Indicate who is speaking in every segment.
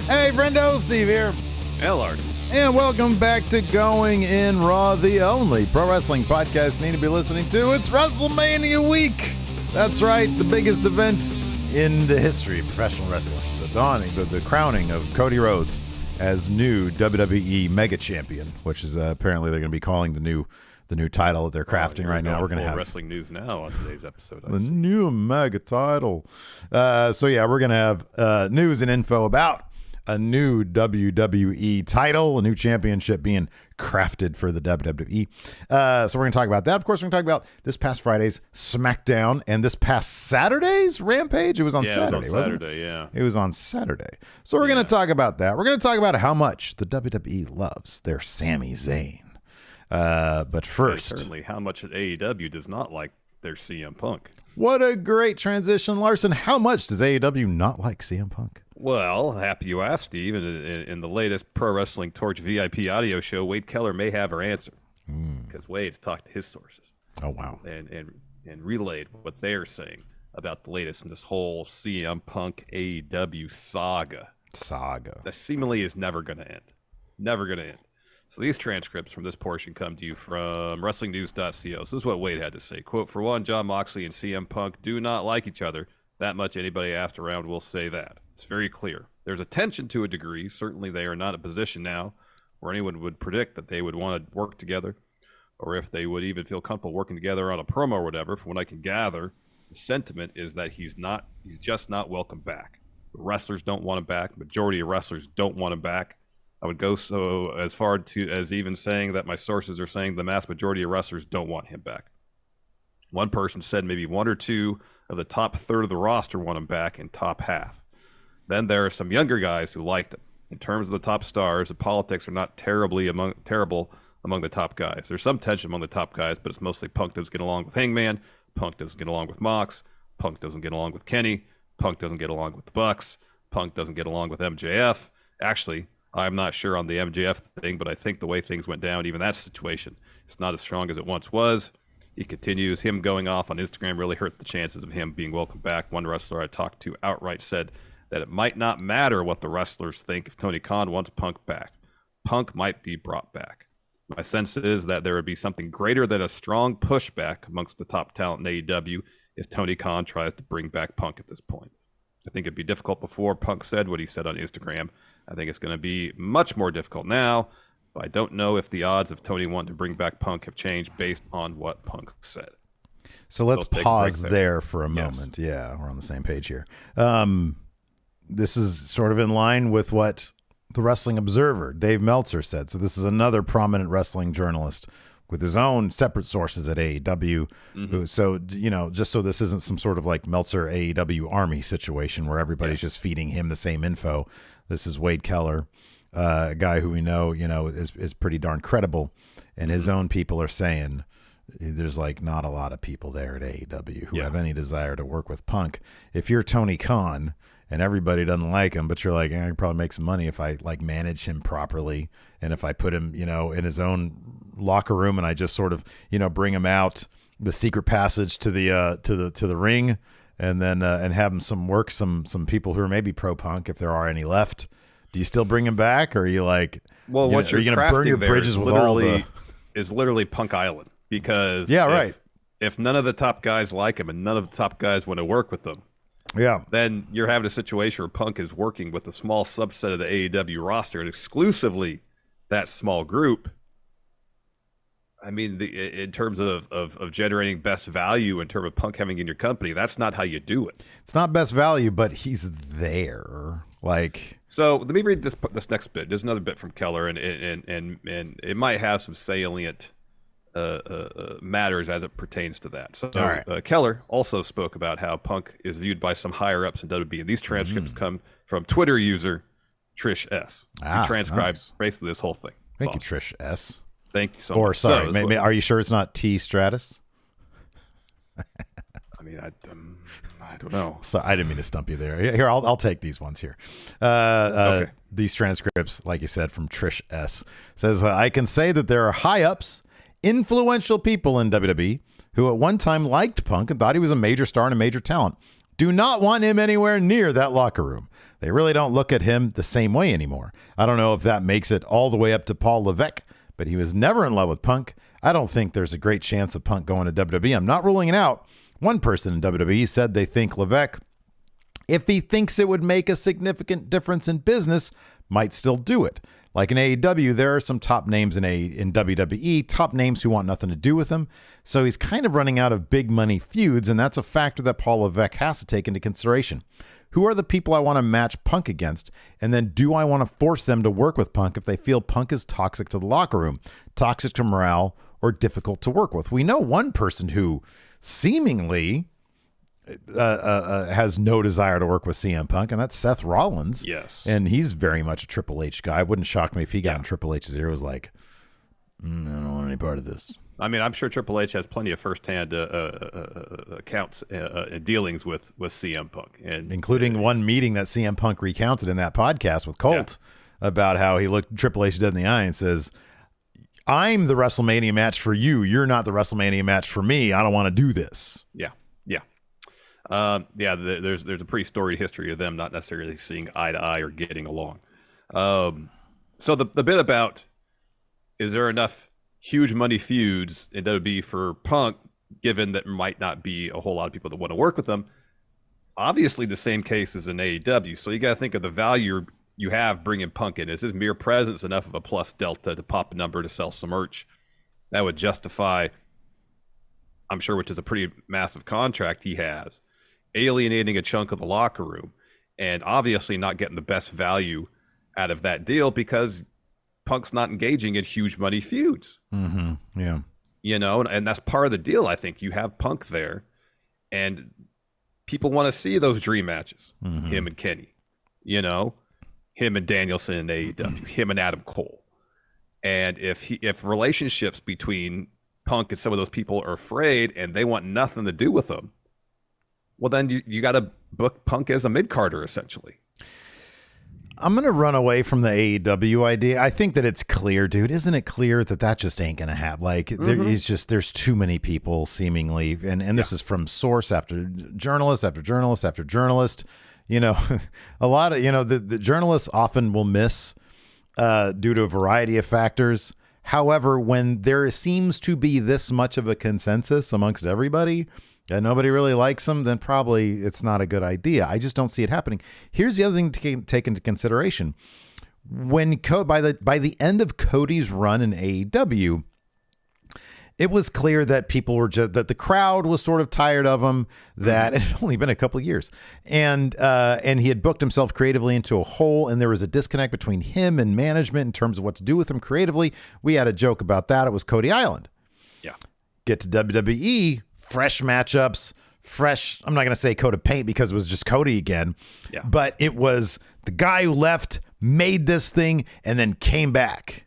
Speaker 1: Hey, Friendo, Steve here.
Speaker 2: And Larson.
Speaker 1: And welcome back to Going In Raw, the only pro wrestling podcast you need to be listening to. It's WrestleMania week. That's right, the biggest event in the history of professional wrestling. The dawning, the crowning of Cody Rhodes as new WWE Mega Champion, which is apparently they're going to be calling the new title that they're crafting right now. We're going to have
Speaker 2: wrestling news now on today's episode.
Speaker 1: The new Mega title. So yeah, we're going to have news and info about a new WWE title, a new championship being crafted for the WWE. So we're going to talk about that. Of course, we're going to talk about this past Friday's Smackdown and this past Saturday's Rampage. It was on Saturday, wasn't it?
Speaker 2: Yeah.
Speaker 1: It was on Saturday. So we're going to talk about that. We're going to talk about how much the WWE loves their Sami Zayn. But first,
Speaker 2: and certainly how much AEW does not like their CM Punk.
Speaker 1: What a great transition, Larson. How much does AEW not like CM Punk?
Speaker 2: Well, happy you asked, Steve. In the latest Pro Wrestling Torch VIP audio show, Wade Keller may have her answer because Wade's talked to his sources.
Speaker 1: Oh wow!
Speaker 2: And relayed what they're saying about the latest in this whole CM Punk AEW saga. That seemingly is never going to end. Never going to end. So these transcripts from this portion come to you from WrestlingNews.co. So this is what Wade had to say. Quote, "For one, Jon Moxley and CM Punk do not like each other. That much anybody asked around will say that. It's very clear. There's a tension to a degree. Certainly they are not in a position now where anyone would predict that they would want to work together or if they would even feel comfortable working together on a promo or whatever. From what I can gather, the sentiment is that he's just not welcome back. The wrestlers don't want him back. Majority of wrestlers don't want him back. I would go so as far as even saying that my sources are saying the mass majority of wrestlers don't want him back. One person said maybe one or two of the top third of the roster want him back in top half. Then there are some younger guys who liked him. In terms of the top stars, the politics are not terrible among the top guys. There's some tension among the top guys, but it's mostly Punk doesn't get along with Hangman, Punk doesn't get along with Mox, Punk doesn't get along with Kenny, Punk doesn't get along with the Bucks, Punk doesn't get along with MJF. Actually, I'm not sure on the MJF thing, but I think the way things went down, even that situation, it's not as strong as it once was. He continues. Him going off on Instagram really hurt the chances of him being welcome back. One wrestler I talked to outright said that it might not matter what the wrestlers think if Tony Khan wants Punk back. Punk might be brought back. My sense is that there would be something greater than a strong pushback amongst the top talent in AEW if Tony Khan tries to bring back Punk at this point. I think it'd be difficult before Punk said what he said on Instagram. I think it's going to be much more difficult now, but I don't know if the odds of Tony wanting to bring back Punk have changed based on what Punk said.
Speaker 1: So let's pause there for a moment. Yes. Yeah, we're on the same page here. This is sort of in line with what the Wrestling Observer, Dave Meltzer, said. So this is another prominent wrestling journalist with his own separate sources at AEW. So, just so this isn't some sort of like Meltzer AEW army situation where everybody's just feeding him the same info. This is Wade Keller, a guy who we know, is pretty darn credible. And his own people are saying there's like not a lot of people there at AEW who have any desire to work with Punk. If you're Tony Khan and everybody doesn't like him, but you're like, I can probably make some money if I like manage him properly. And if I put him, in his own locker room and I just sort of, bring him out the secret passage to the ring and then and have him some people who are maybe pro Punk if there are any left. Do you still bring him back, or are you like,
Speaker 2: well, what you're
Speaker 1: going to burn your bridges with all the
Speaker 2: is literally Punk Island, because if none of the top guys like him and none of the top guys want to work with them, then you're having a situation where Punk is working with a small subset of the AEW roster and exclusively that small group. I mean, in terms of generating best value in terms of Punk having in your company, that's not how you do it.
Speaker 1: It's not best value, but he's there.
Speaker 2: So let me read this next bit. There's another bit from Keller, and it might have some salient matters as it pertains to that. So Keller also spoke about how Punk is viewed by some higher ups in WWE. And these transcripts come from Twitter user Trish S. Who transcribed basically this whole thing.
Speaker 1: Thank you, Trish S.
Speaker 2: Thank you so much.
Speaker 1: Or sorry, are you sure it's not T Stratus?
Speaker 2: I mean, I don't know.
Speaker 1: So I didn't mean to stump you there. Here, I'll take these ones here. Okay. These transcripts, like you said, from Trish S. says, I can say that there are high ups, influential people in WWE who at one time liked Punk and thought he was a major star and a major talent. do not want him anywhere near that locker room. They really don't look at him the same way anymore. I don't know if that makes it all the way up to Paul Levesque, but he was never in love with Punk. I don't think there's a great chance of Punk going to WWE. I'm not ruling it out. One person in WWE said they think Levesque, if he thinks it would make a significant difference in business, might still do it. Like in AEW, there are some top names in WWE, top names who want nothing to do with him. So he's kind of running out of big money feuds, and that's a factor that Paul Levesque has to take into consideration. Who are the people I want to match Punk against? And then do I want to force them to work with Punk if they feel Punk is toxic to the locker room, toxic to morale, or difficult to work with? We know one person who seemingly has no desire to work with CM Punk, and that's Seth Rollins.
Speaker 2: Yes.
Speaker 1: And he's very much a Triple H guy. It wouldn't shock me if he got in Triple H's ear, was like, I don't want any part of this.
Speaker 2: I mean, I'm sure Triple H has plenty of firsthand accounts and dealings with CM Punk, and
Speaker 1: including one meeting that CM Punk recounted in that podcast with Colt about how he looked Triple H dead in the eye and says, I'm the WrestleMania match for you. You're not the WrestleMania match for me. I don't want to do this.
Speaker 2: Yeah. There's a pretty storied history of them not necessarily seeing eye to eye or getting along. So the bit about, is there enough huge money feuds in WWE for Punk, given that might not be a whole lot of people that want to work with them? Obviously, the same case as in AEW. So you got to think of the value you have bringing Punk in. Is his mere presence enough of a plus delta to pop a number to sell some merch? That would justify, I'm sure, which is a pretty massive contract he has, alienating a chunk of the locker room, and obviously not getting the best value out of that deal because Punk's not engaging in huge money feuds.
Speaker 1: Mm-hmm. Yeah.
Speaker 2: You know, and that's part of the deal. I think you have Punk there, and people want to see those dream matches. Mm-hmm. Him and Kenny, you know, him and Danielson in AEW, him and Adam Cole. And if relationships between Punk and some of those people are frayed and they want nothing to do with them, well, then you got to book Punk as a mid-carder, essentially.
Speaker 1: I'm going to run away from the AEW idea. I think that it's clear, dude. Isn't it clear that just ain't going to happen? Like, there's too many people seemingly. And this is from source after journalist after journalist after journalist. You know, a lot of, the journalists often will miss due to a variety of factors. However, when there seems to be this much of a consensus amongst everybody and nobody really likes them, then probably it's not a good idea. I just don't see it happening. Here's the other thing to take into consideration. When by the end of Cody's run in AEW, it was clear that people were that the crowd was sort of tired of him, that it had only been a couple of years, and he had booked himself creatively into a hole, and there was a disconnect between him and management in terms of what to do with him creatively. We had a joke about that. It was Cody Island.
Speaker 2: Yeah.
Speaker 1: Get to WWE. Fresh matchups, I'm not going to say coat of paint because it was just Cody again, but it was the guy who left, made this thing, and then came back.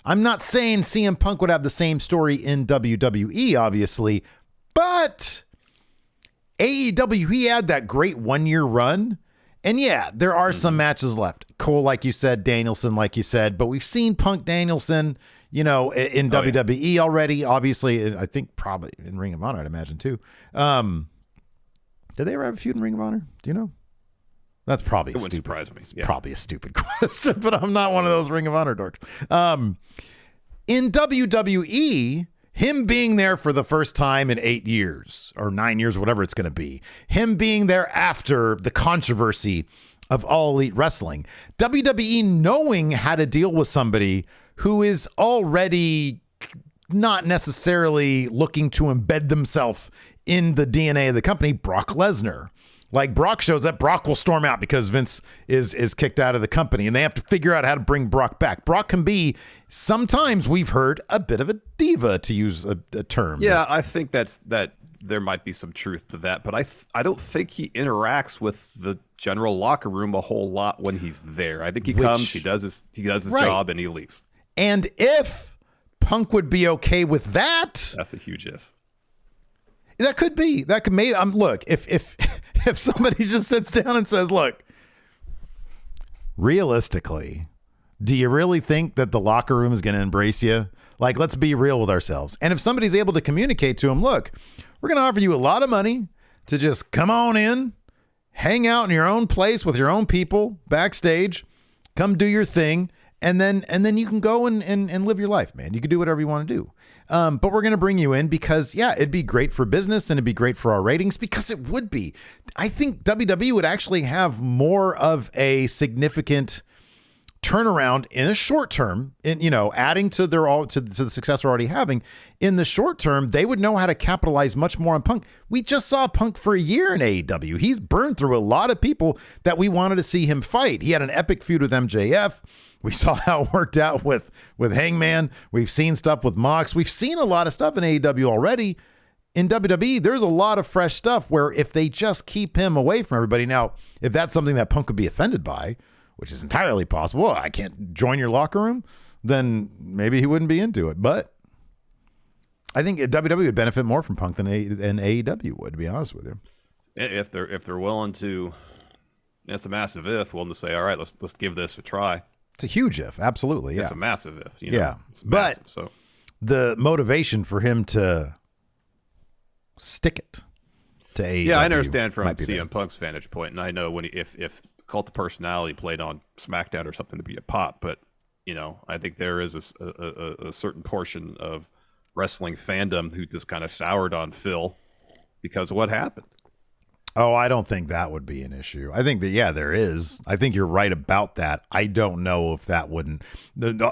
Speaker 1: I'm not saying CM Punk would have the same story in WWE, obviously, but AEW, he had that great 1 year run. And yeah, there are some matches left. Cole, like you said, Danielson, like you said, but we've seen Punk Danielson, in WWE already, obviously, I think probably in Ring of Honor, I'd imagine too. Did they ever have a feud in Ring of Honor? Do you know? That's probably
Speaker 2: it wouldn't surprise me.
Speaker 1: Yeah. Probably a stupid question, but I'm not one of those Ring of Honor dorks. In WWE, him being there for the first time in 8 years or 9 years, whatever it's going to be, him being there after the controversy of All Elite Wrestling, WWE knowing how to deal with somebody who is already not necessarily looking to embed themselves in the DNA of the company, Brock Lesnar. Like, Brock shows up, Brock will storm out because Vince is kicked out of the company, and they have to figure out how to bring Brock back. Brock can be, sometimes we've heard, a bit of a diva, to use a term.
Speaker 2: Yeah, I think that there might be some truth to that, but I don't think he interacts with the general locker room a whole lot when he's there. I think he comes, he does his job, and he leaves.
Speaker 1: And if Punk would be okay with that,
Speaker 2: that's a huge if.
Speaker 1: That could be. That could maybe. Look, if somebody just sits down and says, "Look, realistically, do you really think that the locker room is going to embrace you? Like, let's be real with ourselves." And if somebody's able to communicate to him, "Look, we're going to offer you a lot of money to just come on in. hang out in your own place with your own people backstage, come do your thing, and then you can go and live your life, man. You can do whatever you want to do. But we're going to bring you in because, yeah, it'd be great for business and it'd be great for our ratings, because it would be. I think WWE would actually have more of a significant turnaround in a short term, in, you know, adding to the success they're already having. In the short term, they would know how to capitalize much more on Punk. We just saw Punk for a year in AEW. He's burned through a lot of people that we wanted to see him fight. He had an epic feud with MJF. We saw how it worked out with Hangman. We've seen stuff with Mox. We've seen a lot of stuff in AEW already. In WWE, there's a lot of fresh stuff where if they just keep him away from everybody. Now, if that's something that Punk would be offended by, which is entirely possible, I can't join your locker room, then maybe he wouldn't be into it. But I think WWE would benefit more from Punk than AEW would, to be honest with you.
Speaker 2: If they're willing to, it's a massive if, willing to say, all right, let's give this a try.
Speaker 1: It's a huge if, absolutely. Yeah,
Speaker 2: it's a massive if. You know?
Speaker 1: Yeah,
Speaker 2: it's massive,
Speaker 1: but
Speaker 2: so
Speaker 1: the motivation for him to stick it to AEW.
Speaker 2: Yeah, I understand from CM Punk's vantage point, and I know when if Cult of Personality played on Smackdown or something to be a pop, but you know, I think there is a certain portion of wrestling fandom who just kind of soured on Phil because of what happened.
Speaker 1: Oh, I don't think that would be an issue. I think that, yeah, there is. I think you're right about that. I don't know if that wouldn't.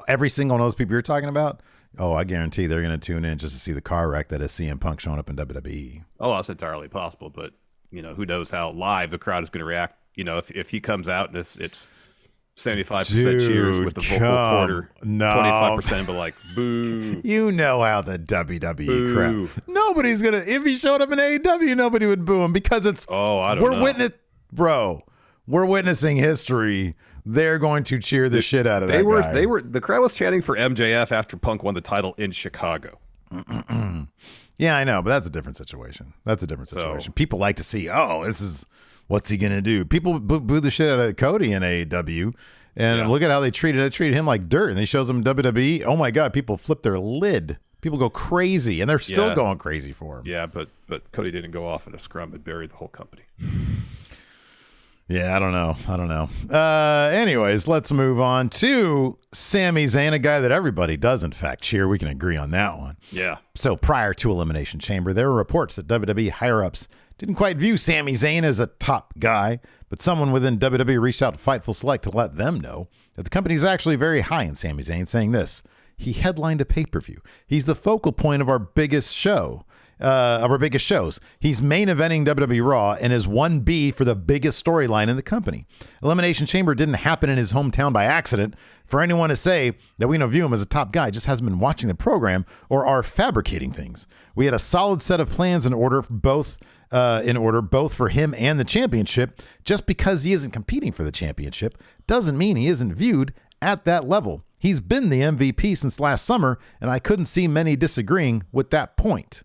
Speaker 1: Every single one of those people you're talking about, oh, I guarantee they're going to tune in just to see the car wreck that is CM Punk showing up in WWE.
Speaker 2: Oh, that's entirely possible, but you know, who knows how live the crowd is going to react. You know, if he comes out and it's 75% cheers with the vocal quarter, 25% but like boo.
Speaker 1: You know how the WWE
Speaker 2: boo.
Speaker 1: crowd. Nobody's gonna. If he showed up in AEW, nobody would boo him because it's.
Speaker 2: Oh, I don't know.
Speaker 1: We're witnessing history. They're going to cheer the shit out of that guy.
Speaker 2: The crowd was chanting for MJF after Punk won the title in Chicago.
Speaker 1: Yeah, I know, but that's a different situation. People like to see, what's he going to do? People boo the shit out of Cody in AEW, and look at how they treated him like dirt, and they shows him in WWE. Oh, my God, people flip their lid. People go crazy, and they're still going crazy for him.
Speaker 2: Yeah, but Cody didn't go off in a scrum and buried the whole company.
Speaker 1: Yeah, I don't know. Anyways, let's move on to Sami Zayn, a guy that everybody does, in fact, cheer. We can agree on that one.
Speaker 2: Yeah.
Speaker 1: So prior to Elimination Chamber, there were reports that WWE higher-ups didn't quite view Sami Zayn as a top guy, but someone within WWE reached out to Fightful Select to let them know that the company is actually very high in Sami Zayn, saying this: he headlined a pay-per-view. He's the focal point of our biggest show. Shows. He's main eventing WWE Raw and is 1B for the biggest storyline in the company. Elimination Chamber didn't happen in his hometown by accident. For anyone to say that we don't view him as a top guy just hasn't been watching the program or are fabricating things. We had a solid set of plans in order both for him and the championship. Just because he isn't competing for the championship doesn't mean he isn't viewed at that level. He's been the MVP since last summer, and I couldn't see many disagreeing with that point.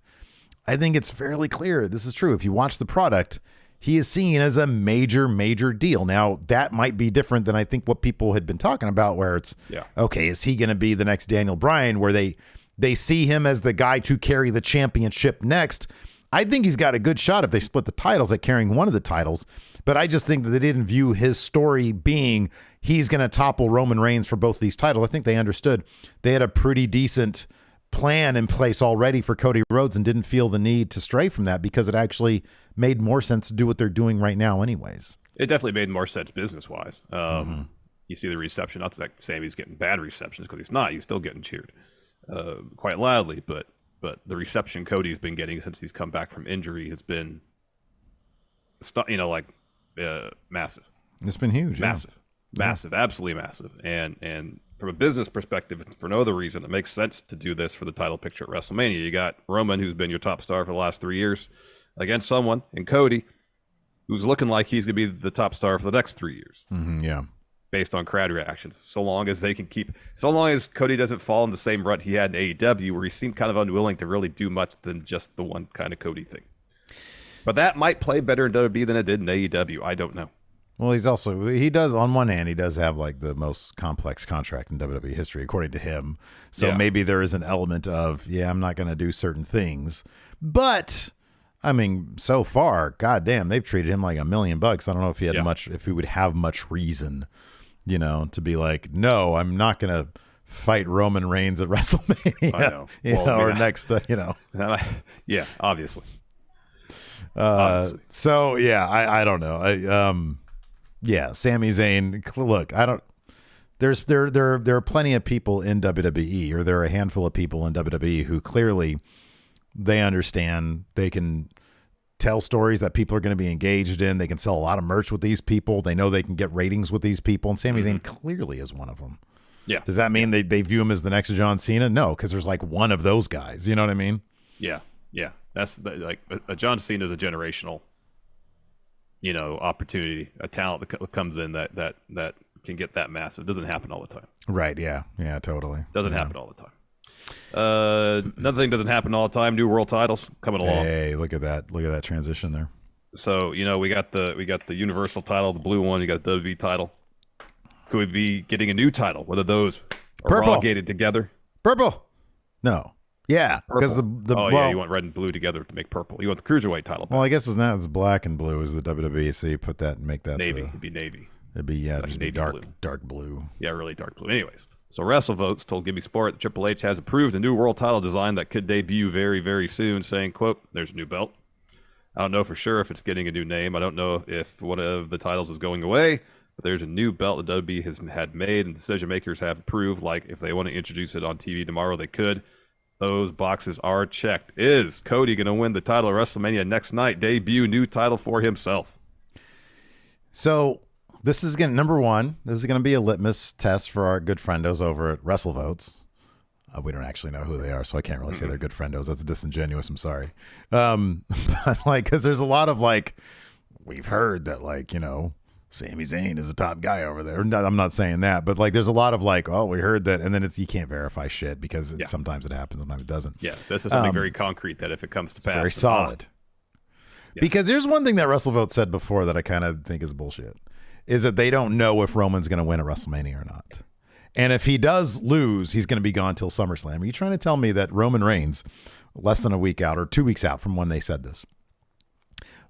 Speaker 1: I think it's fairly clear this is true. If you watch the product, he is seen as a major, major deal. Now, that might be different than I think what people had been talking about, where it's, okay, is he going to be the next Daniel Bryan, where they see him as the guy to carry the championship next. I think he's got a good shot if they split the titles at carrying one of the titles, but I just think that they didn't view his story being he's going to topple Roman Reigns for both these titles. I think they understood they had a pretty decent plan in place already for Cody Rhodes and didn't feel the need to stray from that because it actually made more sense to do what they're doing right now anyways.
Speaker 2: It definitely made more sense business-wise. You see the reception. Not that Sami's getting bad receptions, because he's not. He's still getting cheered quite loudly, but the reception Cody's been getting since he's come back from injury has been, massive.
Speaker 1: It's been huge.
Speaker 2: Massive, absolutely massive. And from a business perspective, for no other reason, it makes sense to do this for the title picture at WrestleMania. You got Roman, who's been your top star for the last 3 years, against someone, and Cody, who's looking like he's going to be the top star for the next 3 years. Based on crowd reactions. So long as Cody doesn't fall in the same rut he had in AEW, where he seemed kind of unwilling to really do much than just the one kind of Cody thing. But that might play better in WWE than it did in AEW. I don't know.
Speaker 1: Well, he does, on one hand, he does have like the most complex contract in WWE history, according to him. So maybe there is an element of, I'm not going to do certain things. But I mean, so far, goddamn, they've treated him like $1 million. I don't know if he had if he would have much reason, to be like, no, I'm not going to fight Roman Reigns at WrestleMania. I know. Or next,
Speaker 2: yeah, obviously.
Speaker 1: So yeah, I don't know. Sami Zayn. Look, I don't. There are plenty of people in WWE, or there are a handful of people in WWE who clearly they understand they can tell stories that people are going to be engaged in. They can sell a lot of merch with these people. They know they can get ratings with these people, and Sami Zayn clearly is one of them.
Speaker 2: Yeah.
Speaker 1: Does that mean they view him as the next John Cena? No, because there's like one of those guys. You know what I mean?
Speaker 2: Yeah. That's like a John Cena is a generational, opportunity, a talent that comes in that can get that massive. It doesn't happen all the time.
Speaker 1: Right. Yeah. Yeah. Totally.
Speaker 2: Doesn't happen all the time. Another thing doesn't happen all the time. New world titles coming along.
Speaker 1: Hey, look at that! Look at that transition there.
Speaker 2: So we got the Universal title, the blue one. You got the WWE title. Could we be getting a new title? Whether those are relegated together?
Speaker 1: Purple. No. Yeah, because
Speaker 2: you want red and blue together to make purple. You want the cruiserweight title.
Speaker 1: Well, I guess it's black and blue is the WWE. So you put that and make that
Speaker 2: navy. It'd be navy.
Speaker 1: It'd be dark blue.
Speaker 2: Yeah, really dark blue. Anyways, so WrestleVotes told Gimme Sport that Triple H has approved a new world title design that could debut very, very soon, saying, quote, "There's a new belt. I don't know for sure if it's getting a new name. I don't know if one of the titles is going away, but there's a new belt that WWE has had made and decision makers have approved. Like if they want to introduce it on TV tomorrow, they could. Those boxes are checked. Is Cody going to win the title of WrestleMania next night? Debut new title for himself."
Speaker 1: So this is going to, number one, this is going to be a litmus test for our good friendos over at WrestleVotes. We don't actually know who they are, so I can't really say they're good friendos. That's disingenuous. I'm sorry. But because there's a lot of we've heard that Sami Zayn is a top guy over there. I'm not saying that, but there's a lot of we heard that, and then you can't verify shit because sometimes it happens, sometimes it doesn't.
Speaker 2: Yeah, this is something very concrete that if it comes to pass,
Speaker 1: very solid. Because there's one thing that WrestleVote said before that I kind of think is bullshit, is that they don't know if Roman's going to win at WrestleMania or not. And if he does lose, he's going to be gone till SummerSlam. Are you trying to tell me that Roman Reigns, less than a week out or 2 weeks out from when they said this,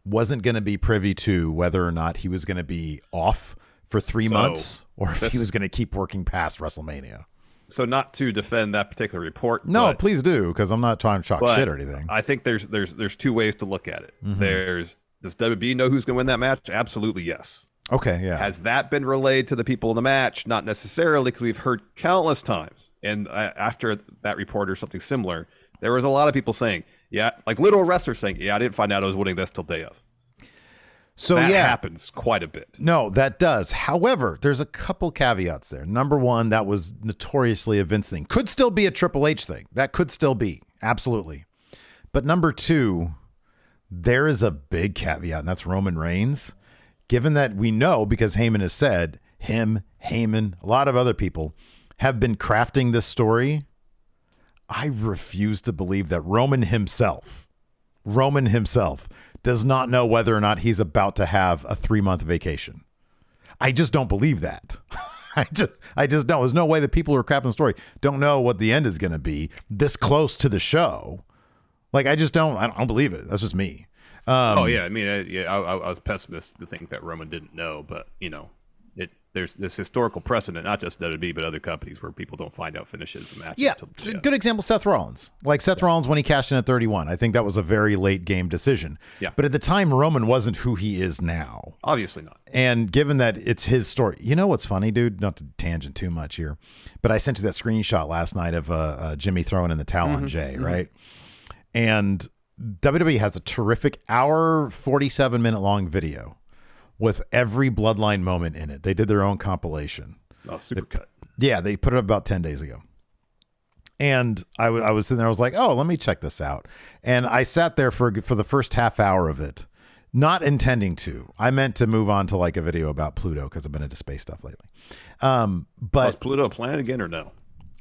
Speaker 1: wasn't going to be privy to whether or not he was going to be off for 3 months or if he was going to keep working past WrestleMania?
Speaker 2: So not to defend that particular report.
Speaker 1: No, please do, because I'm not trying to talk shit or anything.
Speaker 2: I think there's two ways to look at it. Does WWE know who's going to win that match? Absolutely, yes.
Speaker 1: Okay, yeah.
Speaker 2: Has that been relayed to the people in the match? Not necessarily, because we've heard countless times. And after that report or something similar, there was a lot of people saying, literal wrestlers saying, I didn't find out I was winning this till day of.
Speaker 1: So
Speaker 2: that happens quite a bit.
Speaker 1: No, that does. However, there's a couple caveats there. Number one, that was notoriously a Vince thing. Could still be a Triple H thing. That could still be. Absolutely. But number two, there is a big caveat, and that's Roman Reigns. Given that we know, because Heyman has said, Heyman, a lot of other people have been crafting this story, I refuse to believe that Roman himself does not know whether or not he's about to have a 3-month vacation. I just don't believe that. I just don't. There's no way that people who are crafting the story don't know what the end is going to be this close to the show. I don't believe it. That's just me.
Speaker 2: I was pessimist to think that Roman didn't know, but there's this historical precedent, not just WWE, but other companies where people don't find out finishes and matches.
Speaker 1: Yeah, good example, Seth Rollins. Seth Rollins when he cashed in at 31. I think that was a very late game decision. Yeah. But at the time, Roman wasn't who he is now.
Speaker 2: Obviously not.
Speaker 1: And given that it's his story, you know what's funny, dude? Not to tangent too much here, but I sent you that screenshot last night of Jimmy throwing in the towel on Jay, right? And WWE has a terrific 47-minute long video with every Bloodline moment in it. They did their own compilation.
Speaker 2: Oh, supercut.
Speaker 1: Yeah, they put it up about 10 days ago. And I was sitting there, I was like, oh, let me check this out. And I sat there for the first half hour of it, not intending to. I meant to move on to a video about Pluto because I've been into space stuff lately. But
Speaker 2: was Pluto a planet again or no?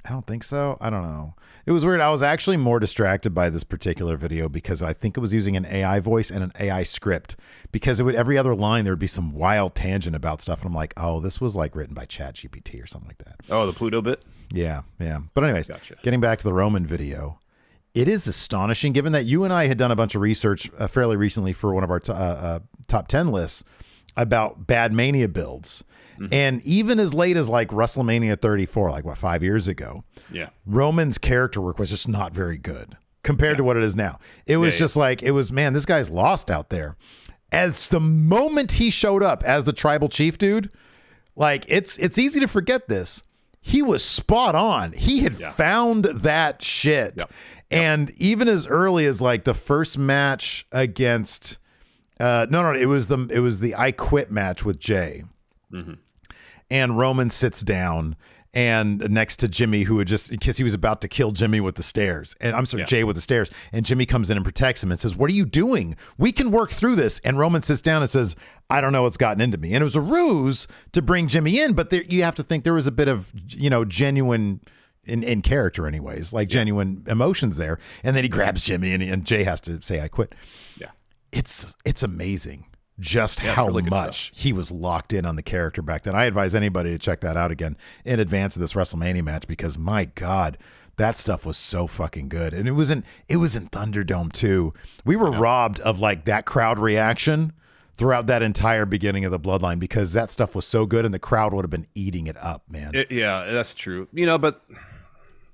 Speaker 1: I don't think so. I don't know. It was weird. I was actually more distracted by this particular video because I think it was using an AI voice and an AI script, because every other line there would be some wild tangent about stuff. And I'm like, oh, this was written by ChatGPT or something like that.
Speaker 2: Oh, the Pluto bit?
Speaker 1: Yeah. But anyways, Getting back to the Roman video, it is astonishing, given that you and I had done a bunch of research fairly recently for one of our top 10 lists about bad Mania builds. Mm-hmm. And even as late as like WrestleMania 34, like 5 years ago, Roman's character work was just not very good compared to what it is now. It was just like, it was, man, this guy's lost out there. As the moment he showed up as the tribal chief dude, like it's easy to forget this. He was spot on. He had found that shit. Yep. And even as early as like the first match against, it was the I Quit match with Jay. Mm-hmm. And Roman sits down and next to Jimmy, who had just, because he was about to kill Jimmy with the stairs. And I'm sorry, Jay with the stairs. And Jimmy comes in and protects him and says, "What are you doing? We can work through this." And Roman sits down and says, "I don't know what's gotten into me." And it was a ruse to bring Jimmy in, but you have to think there was a bit of, genuine in character anyways, like genuine emotions there. And then he grabs Jimmy and Jay has to say, "I quit." Yeah. It's amazing. Just how really much he was locked in on the character back then. I advise anybody to check that out again in advance of this WrestleMania match, because my God, that stuff was so fucking good. And it was in Thunderdome too. We were robbed of like that crowd reaction throughout that entire beginning of the Bloodline, because that stuff was so good and the crowd would have been eating it up, man.
Speaker 2: That's true. But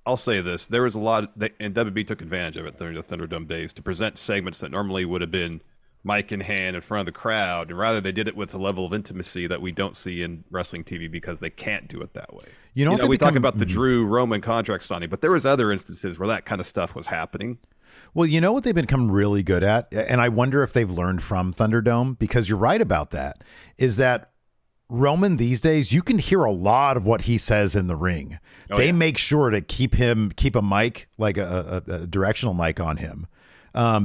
Speaker 2: I'll say this. There was a lot, and WB took advantage of it during the Thunderdome days to present segments that normally would have been mic in hand in front of the crowd, and rather they did it with a level of intimacy that we don't see in wrestling TV because they can't do it that way. We talk about the Drew Roman contract signing, but there was other instances where that kind of stuff was happening.
Speaker 1: Well, you know what they've become really good at, and I wonder if they've learned from Thunderdome, because you're right about that, is that Roman these days, you can hear a lot of what he says in the ring. They make sure to keep a mic, like a directional mic on him.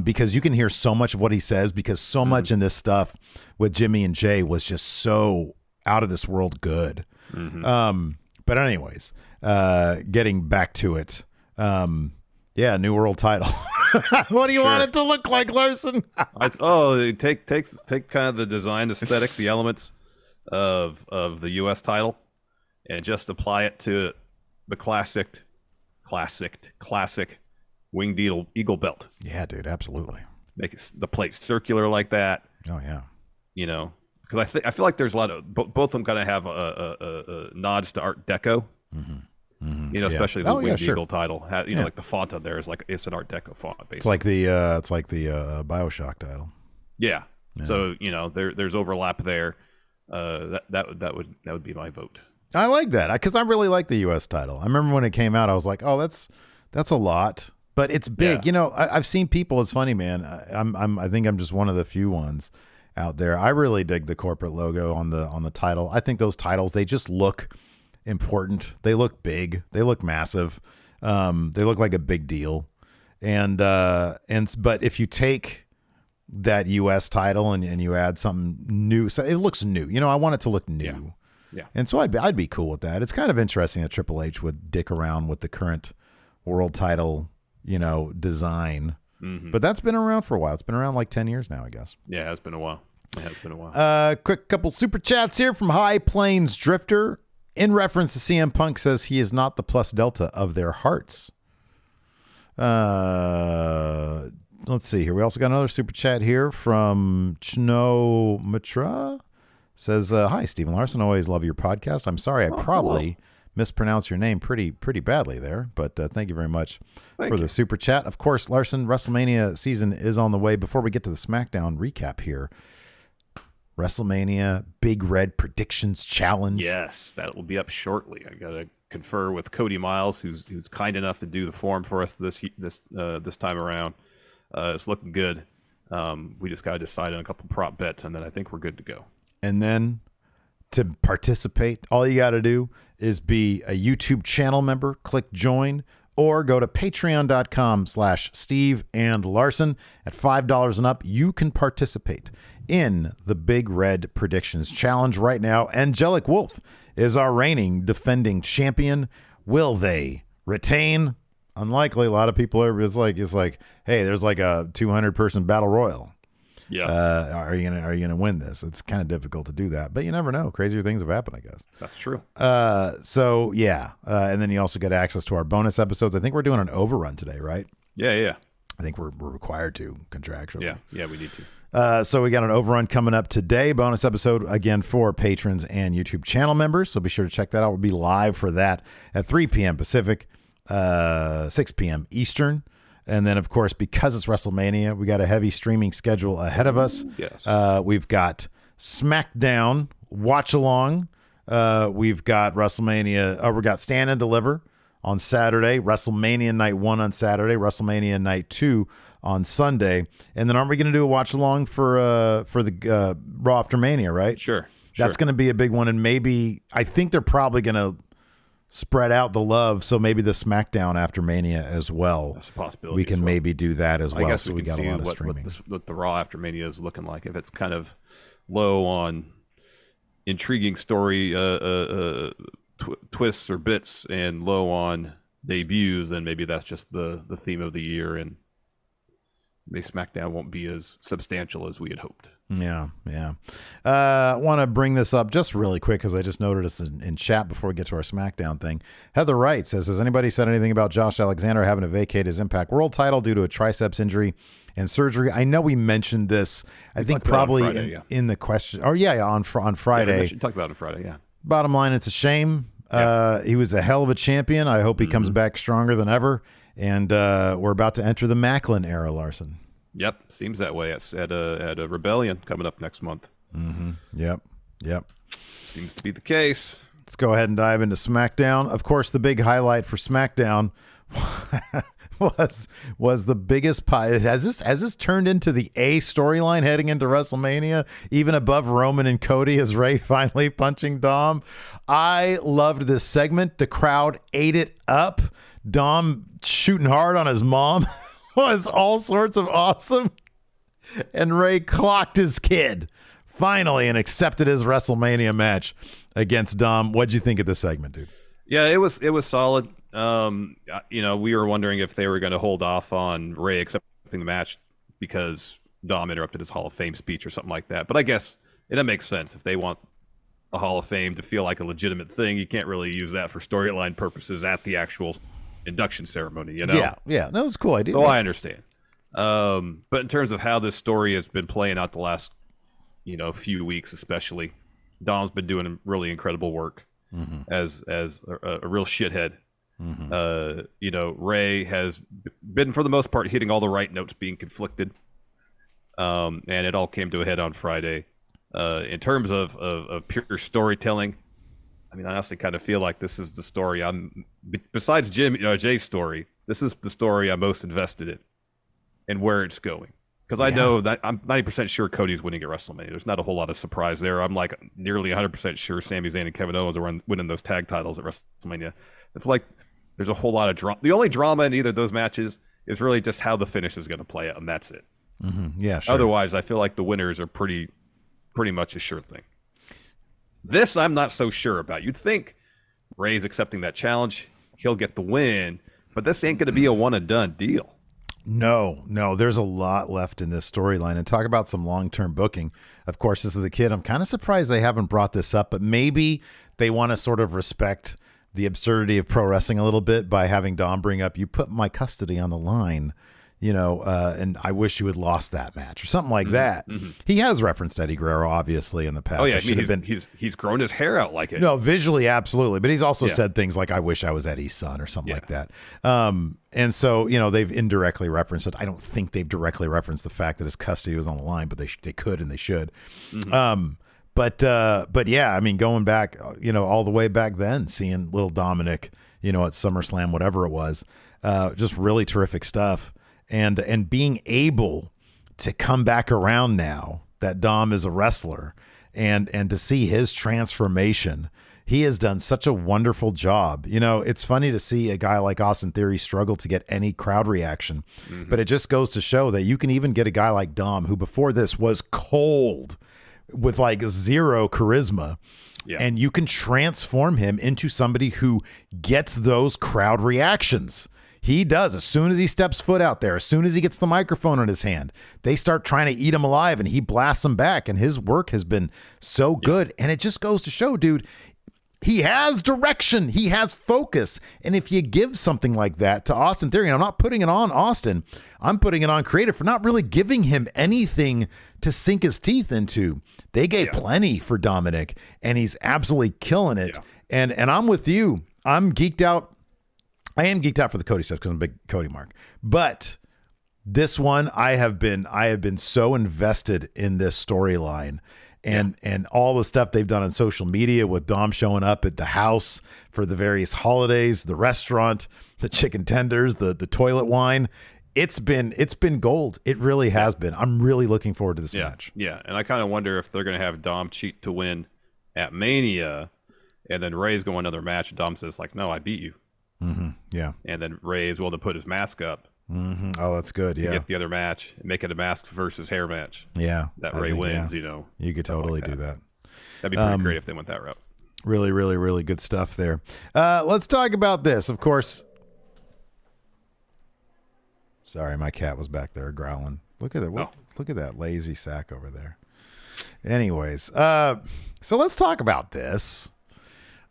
Speaker 1: Because you can hear so much of what he says, because so much in this stuff with Jimmy and Jay was just so out of this world good. Mm-hmm. But anyways, getting back to it. New world title. What do you want it to look like, Larson?
Speaker 2: Take kind of the design aesthetic, the elements of the U.S. title, and just apply it to the classic winged eagle belt.
Speaker 1: Yeah, dude, absolutely.
Speaker 2: Make the plate circular like that.
Speaker 1: Oh yeah.
Speaker 2: Because I feel like there's a lot of both of them kind of have a nods to Art Deco. Mm-hmm. Mm-hmm. Especially the winged eagle title. Like the font on there is like it's an Art Deco font. Basically.
Speaker 1: It's like the BioShock title.
Speaker 2: Yeah. So there's overlap there. That would be my vote.
Speaker 1: I like that because I really like the U.S. title. I remember when it came out, I was like, oh, that's a lot. But it's big. I've seen people. It's funny, man. I think I'm just one of the few ones out there. I really dig the corporate logo on the title. I think those titles, they just look important. They look big. They look massive. They look like a big deal. But if you take that U.S. title and you add something new, so it looks new. I want it to look new. Yeah. And so I'd be cool with that. It's kind of interesting that Triple H would dick around with the current world title design. Mm-hmm. But that's been around for a while. It's been around like 10 years now, I guess.
Speaker 2: Yeah, it has been a while.
Speaker 1: Quick couple super chats here from High Plains Drifter. In reference to CM Punk, says he is not the plus delta of their hearts. Let's see here. We also got another super chat here from Chno Matra. Says, hi, Stephen Larson. Always love your podcast. I'm sorry I probably mispronounced your name pretty badly there, but thank you very much for the super chat. Of course, Larson, WrestleMania season is on the way. Before we get to the Smackdown recap here, WrestleMania Big Red Predictions Challenge.
Speaker 2: Yes, that will be up shortly. I got to confer with Cody Miles, who's kind enough to do the form for us this time around. It's looking good. We just got to decide on a couple prop bets, and then I think we're good to go.
Speaker 1: And then to participate, all you got to do is be a YouTube channel member, click join, or go to patreon.com/Steve and Larson. At $5 and up, you can participate in the Big Red Predictions Challenge right now. Angelic Wolf is our reigning defending champion. Will they retain? Unlikely. A lot of people are. It's like, hey, there's like a 200-person battle royal. Yeah. Are you gonna win this? It's kind of difficult to do that, but you never know. Crazier things have happened, I guess.
Speaker 2: That's true.
Speaker 1: So yeah. And then you also get access to our bonus episodes. I think we're doing an overrun today, right?
Speaker 2: Yeah.
Speaker 1: I think we're required to contractually.
Speaker 2: Yeah, we need to.
Speaker 1: So we got an overrun coming up today. Bonus episode, again, for patrons and YouTube channel members. So be sure to check that out. We'll be live for that at 3 p.m. Pacific, 6 p.m. Eastern. And then, of course, because it's WrestleMania, we got a heavy streaming schedule ahead of us.
Speaker 2: Yes.
Speaker 1: We've got Smackdown Watch Along. We've got WrestleMania. We got Stand and Deliver on Saturday. WrestleMania Night 1 on Saturday. WrestleMania Night 2 on Sunday. And then aren't we going to do a watch along for the Raw After Mania, right?
Speaker 2: Sure.
Speaker 1: That's going to be a big one. And maybe, I think they're probably going to spread out the love. So maybe the SmackDown After Mania as well.
Speaker 2: That's a possibility.
Speaker 1: We can maybe do that as well.
Speaker 2: I guess
Speaker 1: so we got a lot of streaming.
Speaker 2: What the Raw After Mania is looking like. If it's kind of low on intriguing story twists or bits and low on debuts, then maybe that's just the theme of the year, and maybe SmackDown won't be as substantial as we had hoped.
Speaker 1: Yeah. I want to bring this up just really quick because I just noted this in chat before we get to our SmackDown thing. Heather Wright says, has anybody said anything about Josh Alexander having to vacate his Impact World title due to a triceps injury and surgery? I know we mentioned this. I think probably Friday, in the question. Oh, on Friday.
Speaker 2: Yeah, talk about it Friday, yeah.
Speaker 1: Bottom line, it's a shame.
Speaker 2: Yeah.
Speaker 1: He was a hell of a champion. I hope he comes back stronger than ever. And we're about to enter the Macklin era, Larson.
Speaker 2: Yep, seems that way. It's at a Rebellion coming up next month.
Speaker 1: Mm-hmm. Yep.
Speaker 2: Seems to be the case.
Speaker 1: Let's go ahead and dive into SmackDown. Of course, the big highlight for SmackDown was the biggest pie. Has this turned into the A storyline heading into WrestleMania, even above Roman and Cody as Ray finally punching Dom? I loved this segment. The crowd ate it up. Dom shooting hard on his mom was all sorts of awesome. And Ray clocked his kid finally and accepted his WrestleMania match against Dom. What'd you think of this segment, dude?
Speaker 2: Yeah, it was solid. We were wondering if they were going to hold off on Ray accepting the match because Dom interrupted his Hall of Fame speech or something like that. But I guess it makes sense. If they want the Hall of Fame to feel like a legitimate thing, you can't really use that for storyline purposes at the actual induction ceremony,
Speaker 1: Yeah, that was a cool idea.
Speaker 2: So I understand. But in terms of how this story has been playing out the last, few weeks, especially, Dom's been doing really incredible work as a real shithead. Ray has been, for the most part, hitting all the right notes, being conflicted. And it all came to a head on Friday. In terms of pure storytelling, I mean, I honestly kind of feel like this is the story besides Jay's story, this is the story I'm most invested in and where it's going. Because I know that I'm 90% sure Cody's winning at WrestleMania. There's not a whole lot of surprise there. I'm like nearly 100% sure Sami Zayn and Kevin Owens are winning those tag titles at WrestleMania. It's like there's a whole lot of drama. The only drama in either of those matches is really just how the finish is going to play out, and that's it.
Speaker 1: Yeah, sure.
Speaker 2: Otherwise, I feel like the winners are pretty much a sure thing. This I'm not so sure about. You'd think Ray's accepting that challenge, he'll get the win, but this ain't going to be a one and done deal.
Speaker 1: No, there's a lot left in this storyline. And talk about some long-term booking. Of course, this is the kid. I'm kind of surprised they haven't brought this up, but maybe they want to sort of respect the absurdity of pro wrestling a little bit by having Dom bring up, you put my custody on the line, and I wish you had lost that match or something like that. He has referenced Eddie Guerrero, obviously, in the past.
Speaker 2: Oh, yeah, he's grown his hair out like it.
Speaker 1: No, visually, absolutely. But he's also said things like, I wish I was Eddie's son or something like that. And so, they've indirectly referenced it. I don't think they've directly referenced the fact that his custody was on the line, but they could and they should. But yeah, I mean, going back, all the way back then, seeing little Dominic, at SummerSlam, whatever it was, just really terrific stuff. And being able to come back around now that Dom is a wrestler and to see his transformation, he has done such a wonderful job. It's funny to see a guy like Austin Theory struggle to get any crowd reaction, but it just goes to show that you can even get a guy like Dom, who before this was cold with like zero charisma, and you can transform him into somebody who gets those crowd reactions. He does. As soon as he steps foot out there, as soon as he gets the microphone in his hand, they start trying to eat him alive, and he blasts them back. And his work has been so good. And it just goes to show, dude, he has direction. He has focus. And if you give something like that to Austin Theory, and I'm not putting it on Austin, I'm putting it on creative for not really giving him anything to sink his teeth into. They gave plenty for Dominic, and he's absolutely killing it. Yeah. And I'm with you. I'm geeked out. I am geeked out for the Cody stuff because I'm a big Cody mark. But this one, I have been so invested in this storyline. And all the stuff they've done on social media with Dom showing up at the house for the various holidays, the restaurant, the chicken tenders, the toilet wine. It's been gold. It really has been. I'm really looking forward to this match.
Speaker 2: Yeah, and I kind of wonder if they're going to have Dom cheat to win at Mania, and then Ray's going another match, and Dom says, like, no, I beat you.
Speaker 1: Mm-hmm. Yeah.
Speaker 2: And then Ray is willing to put his mask up.
Speaker 1: Mm-hmm. Oh, that's good. Yeah.
Speaker 2: Get the other match and make it a mask versus hair match.
Speaker 1: Yeah.
Speaker 2: That Ray wins, you know.
Speaker 1: You could totally do that.
Speaker 2: That'd be pretty great if they went that route.
Speaker 1: Really, really, really good stuff there. Let's talk about this. Of course. Sorry, my cat was back there growling. Look at it. Look at that lazy sack over there. Anyways, so let's talk about this.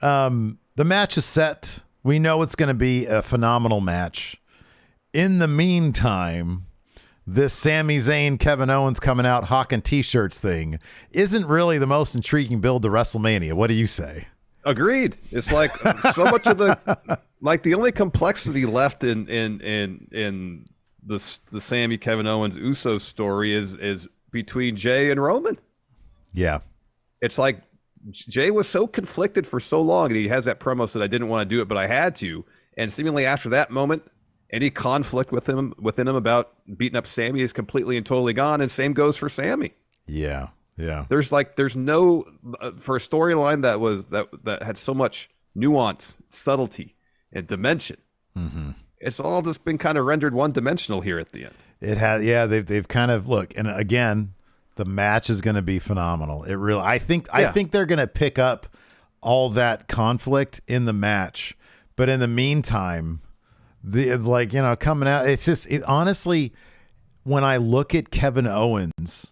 Speaker 1: The match is set. We know it's going to be a phenomenal match. In the meantime, this Sami Zayn, Kevin Owens coming out hawking T-shirts thing isn't really the most intriguing build to WrestleMania. What do you say?
Speaker 2: Agreed. It's like so much of the only complexity left in the Sami, Kevin Owens, Usos story is between Jay and Roman.
Speaker 1: Yeah. It's
Speaker 2: like Jay was so conflicted for so long, and he has that promo said, I didn't want to do it, but I had to. And seemingly after that moment, any conflict within him about beating up Sami is completely and totally gone, and same goes for Sami.
Speaker 1: Yeah, yeah.
Speaker 2: There's no for a storyline that had so much nuance, subtlety, and dimension. Mm-hmm. It's all just been kind of rendered one-dimensional here at the end.
Speaker 1: It has, yeah. They've kind of and again, the match is going to be phenomenal. It really, I think they're going to pick up all that conflict in the match, but in the meantime. Coming out, it's just honestly, when I look at Kevin Owens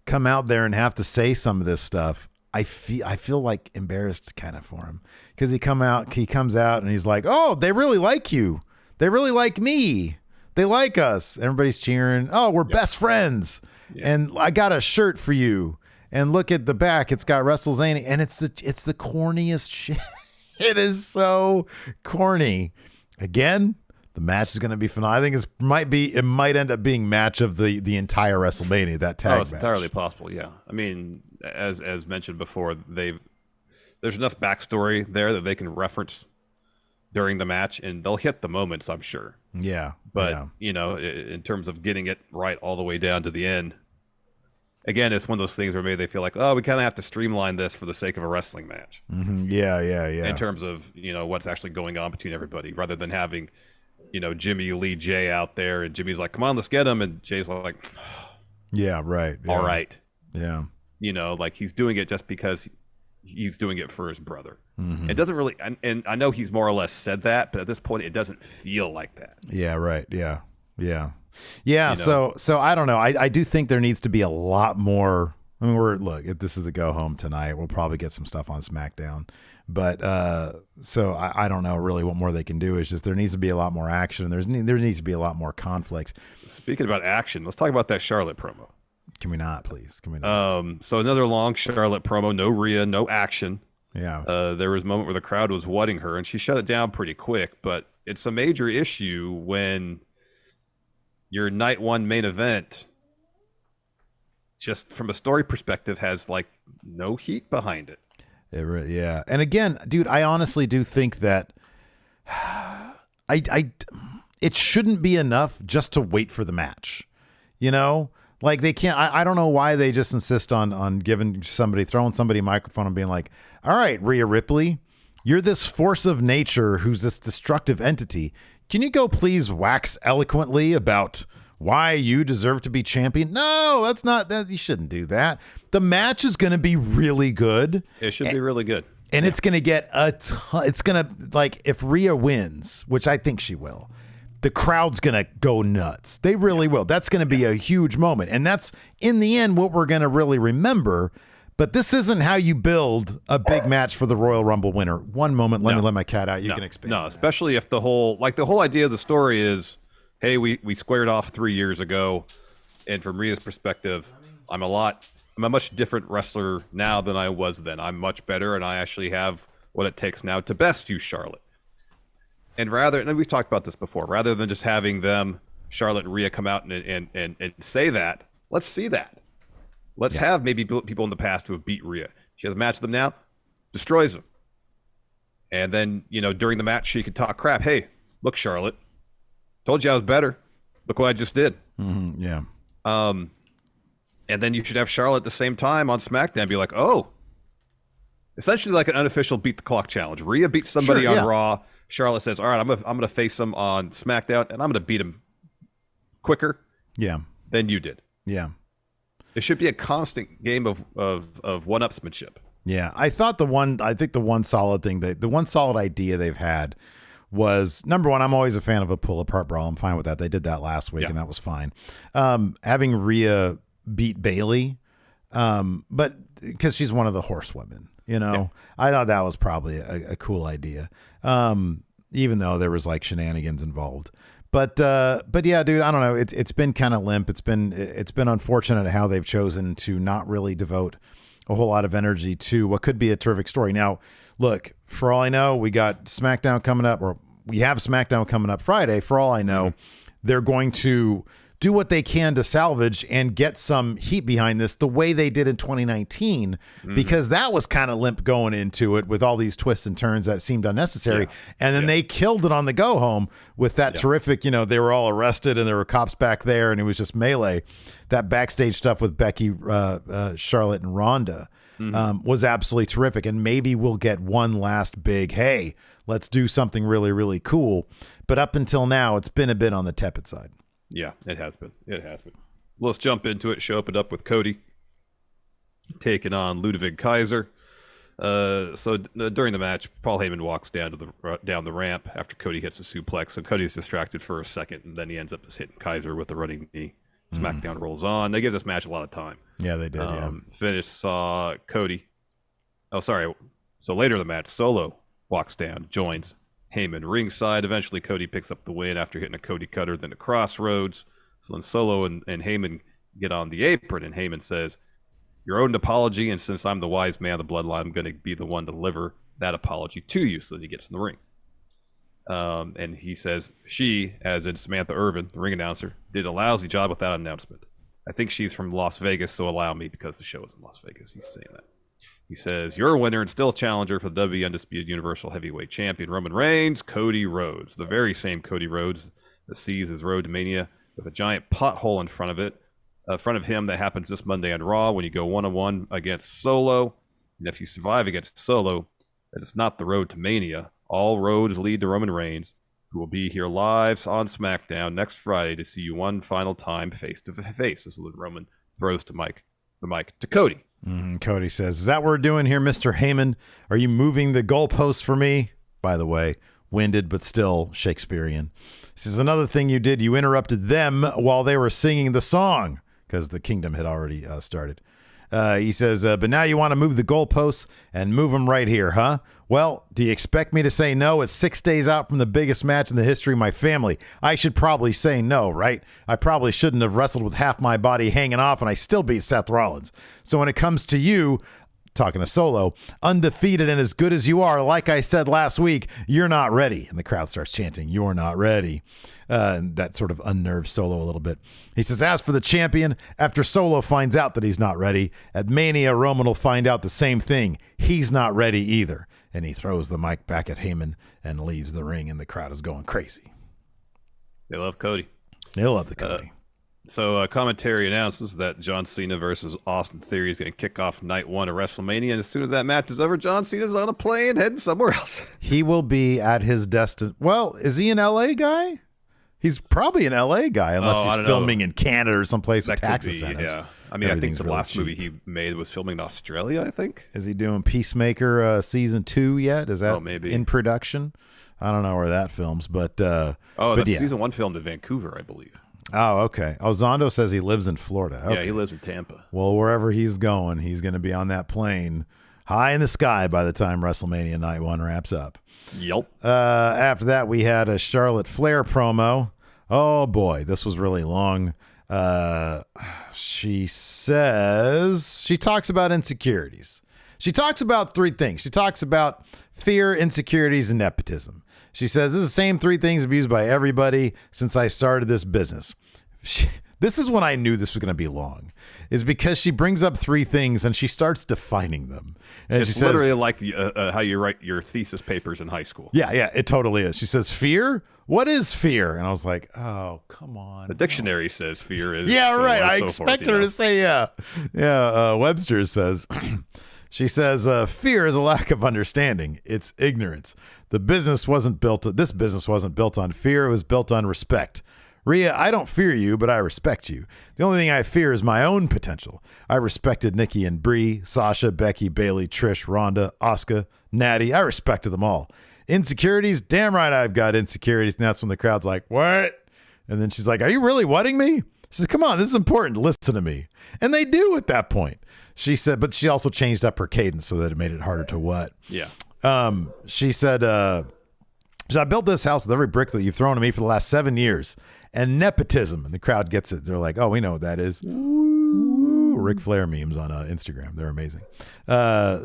Speaker 1: come out there and have to say some of this stuff, I feel like embarrassed kind of for him because he comes out and he's like, oh, they really like you. They really like me. They like us. Everybody's cheering. Oh, we're best friends. Yeah. And I got a shirt for you. And look at the back. It's got WrestleZania. And it's the corniest shit. It is so corny. Again, the match is going to be phenomenal. I think it might end up being match of the entire WrestleMania, that tag match.
Speaker 2: It's entirely possible, yeah. I mean, as mentioned before, there's enough backstory there that they can reference during the match, and they'll hit the moments, I'm sure.
Speaker 1: Yeah.
Speaker 2: But, in terms of getting it right all the way down to the end, again, it's one of those things where maybe they feel like, oh, we kind of have to streamline this for the sake of a wrestling match.
Speaker 1: Mm-hmm. Yeah.
Speaker 2: In terms of, what's actually going on between everybody, rather than having, Jimmy lead Jay out there, and Jimmy's like, come on, let's get him. And Jay's like,
Speaker 1: yeah, right. Yeah.
Speaker 2: All right.
Speaker 1: Yeah.
Speaker 2: Like he's doing it just because he's doing it for his brother.
Speaker 1: Mm-hmm.
Speaker 2: It doesn't really, and I know he's more or less said that, but at this point, it doesn't feel like that.
Speaker 1: Yeah, right. Yeah. So I don't know. I do think there needs to be a lot more. I mean, this is the go home tonight. We'll probably get some stuff on SmackDown, but so I don't know really what more they can do. It's just there needs to be a lot more action. There needs to be a lot more conflict.
Speaker 2: Speaking about action, let's talk about that Charlotte promo.
Speaker 1: Can we not, please? Can we not?
Speaker 2: So another long Charlotte promo. No Rhea, no action.
Speaker 1: Yeah.
Speaker 2: There was a moment where the crowd was wutting her, and she shut it down pretty quick. But it's a major issue when your night one main event, just from a story perspective, has like no heat behind it.
Speaker 1: Yeah. And again, dude, I honestly do think that it shouldn't be enough just to wait for the match. Like they can't, I don't know why they just insist on throwing somebody a microphone and being like, all right, Rhea Ripley, you're this force of nature who's this destructive entity. Can you go please wax eloquently about why you deserve to be champion? No, that's not that. You shouldn't do that. The match is going to be really good.
Speaker 2: It should be really good.
Speaker 1: And it's going to get a ton. It's going to, like, if Rhea wins, which I think she will, the crowd's going to go nuts. They really will. That's going to be a huge moment. And that's, in the end, what we're going to really remember. But this isn't how you build a big match for the Royal Rumble winner. One moment, let me let my cat out. You can expand.
Speaker 2: No, especially if the whole idea of the story is, hey, we squared off 3 years ago, and from Rhea's perspective, I'm a much different wrestler now than I was then. I'm much better, and I actually have what it takes now to best you, Charlotte. And we've talked about this before, rather than just having them, Charlotte and Rhea, come out and say that, let's see that. Let's have maybe people in the past who have beat Rhea. She has a match with them now, destroys them. And then, during the match, she could talk crap. Hey, look, Charlotte, told you I was better. Look what I just did.
Speaker 1: Mm-hmm, yeah.
Speaker 2: And then you should have Charlotte at the same time on SmackDown be like, oh, essentially like an unofficial beat the clock challenge. Rhea beats somebody on Raw. Charlotte says, all right, I'm gonna face him on SmackDown, and I'm gonna beat him quicker than you did.
Speaker 1: Yeah.
Speaker 2: It should be a constant game of one-upsmanship.
Speaker 1: Yeah, I think the one solid idea they've had was, number one, I'm always a fan of a pull-apart brawl. I'm fine with that. They did that last week, and that was fine. Having Rhea beat Bayley, but because she's one of the horsewomen, I thought that was probably a cool idea, even though there was like shenanigans involved. But yeah, dude, I don't know. It's been kind of limp. It's been unfortunate how they've chosen to not really devote a whole lot of energy to what could be a terrific story. Now, look, for all I know, we got SmackDown coming up, or we have SmackDown coming up Friday. For all I know, they're going to do what they can to salvage and get some heat behind this the way they did in 2019, because that was kind of limp going into it with all these twists and turns that seemed unnecessary. And then they killed it on the go home with that terrific, they were all arrested and there were cops back there and it was just melee. That backstage stuff with Becky, Charlotte, and Ronda was absolutely terrific. And maybe we'll get one last big, hey, let's do something really, really cool. But up until now, it's been a bit on the tepid side.
Speaker 2: Yeah, it has been. Let's jump into it. Open up with Cody taking on Ludovic Kaiser. During the match, Paul Heyman walks down the ramp after Cody hits a suplex. So Cody's distracted for a second, and then he ends up just hitting Kaiser with a running knee. SmackDown rolls on. They give this match a lot of time.
Speaker 1: Yeah, they did.
Speaker 2: Finish saw Cody. Oh, sorry. So later in the match, Solo walks down, joins Heyman ringside. Eventually, Cody picks up the win after hitting a Cody cutter, then a crossroads. So then Solo and Heyman get on the apron, and Heyman says, your own apology, and since I'm the wise man of the bloodline, I'm going to be the one to deliver that apology to you. So then he gets in the ring. And he says, she, as in Samantha Irvin, the ring announcer, did a lousy job with that announcement. I think she's from Las Vegas, so allow me, because the show is in Las Vegas. He's saying that. He says, you're a winner and still a challenger for the WWE Undisputed Universal Heavyweight Champion Roman Reigns, Cody Rhodes. The very same Cody Rhodes that sees his road to Mania with a giant pothole in front of him that happens this Monday on Raw when you go 1-on-1 against Solo. And if you survive against Solo, that it's not the road to Mania. All roads lead to Roman Reigns, who will be here live on SmackDown next Friday to see you one final time face to face. This is what Roman throws the mic to Cody.
Speaker 1: Cody says, is that what we're doing here, Mr. Heyman? Are you moving the goalposts for me? By the way, winded but still Shakespearean. This is another thing you did. You interrupted them while they were singing the song because the Kingdom had already started. He says, but now you want to move the goalposts and move them right here, huh? Well, do you expect me to say no? It's 6 days out from the biggest match in the history of my family. I should probably say no, right? I probably shouldn't have wrestled with half my body hanging off and I still beat Seth Rollins. So when it comes to you, talking to Solo, undefeated and as good as you are, like I said last week, you're not ready. And the crowd starts chanting, you're not ready. And that sort of unnerves Solo a little bit. He says, as for the champion, after Solo finds out that he's not ready, at Mania, Roman will find out the same thing. He's not ready either. And he throws the mic back at Heyman and leaves the ring, and the crowd is going crazy.
Speaker 2: They love Cody.
Speaker 1: They love the Cody.
Speaker 2: So commentary announces that John Cena versus Austin Theory is going to kick off night 1 of WrestleMania. And as soon as that match is over, John Cena's on a plane heading somewhere else.
Speaker 1: He will be at his destination. Well, is he an LA guy? He's probably an LA guy, unless he's filming in Canada or someplace with tax incentives. Yeah.
Speaker 2: I mean, I think the last movie he made was filming in Australia, I think.
Speaker 1: Is he doing Peacemaker season 2 yet? Is that
Speaker 2: maybe
Speaker 1: in production? I don't know where that films, but
Speaker 2: season 1 filmed in Vancouver, I believe.
Speaker 1: Oh, okay. Oh, Zondo says he lives in Florida. Okay.
Speaker 2: Yeah, he lives in Tampa.
Speaker 1: Well, wherever he's going, he's going to be on that plane high in the sky by the time WrestleMania Night 1 wraps up.
Speaker 2: Yep.
Speaker 1: After that, we had a Charlotte Flair promo. Oh, boy, this was really long. She talks about insecurities. She talks about three things. She talks about fear, insecurities, and nepotism. She says, this is the same three things abused by everybody since I started this business. This is when I knew this was going to be long, is because she brings up three things and she starts defining them. And
Speaker 2: it's literally like how you write your thesis papers in high school.
Speaker 1: Yeah, it totally is. She says, fear? What is fear? And I was like, oh, come on.
Speaker 2: The dictionary says fear is.
Speaker 1: Yeah, right. I expected her to say, yeah. Webster says, she says, fear is a lack of understanding. It's ignorance. This business wasn't built on fear. It was built on respect. Rhea, I don't fear you, but I respect you. The only thing I fear is my own potential. I respected Nikki and Brie, Sasha, Becky, Bayley, Trish, Ronda, Asuka, Natty. I respected them all. Insecurities? Damn right I've got insecurities. And that's when the crowd's like, what? And then she's like, are you really whatting me? She said, come on, this is important. Listen to me. And they do at that point. She said, but she also changed up her cadence so that it made it harder to what?
Speaker 2: Yeah.
Speaker 1: She said, I built this house with every brick that you've thrown at me for the last 7 years. And nepotism. And the crowd gets it. They're like, oh, we know what that is. Ooh, Ric Flair memes on Instagram. They're amazing.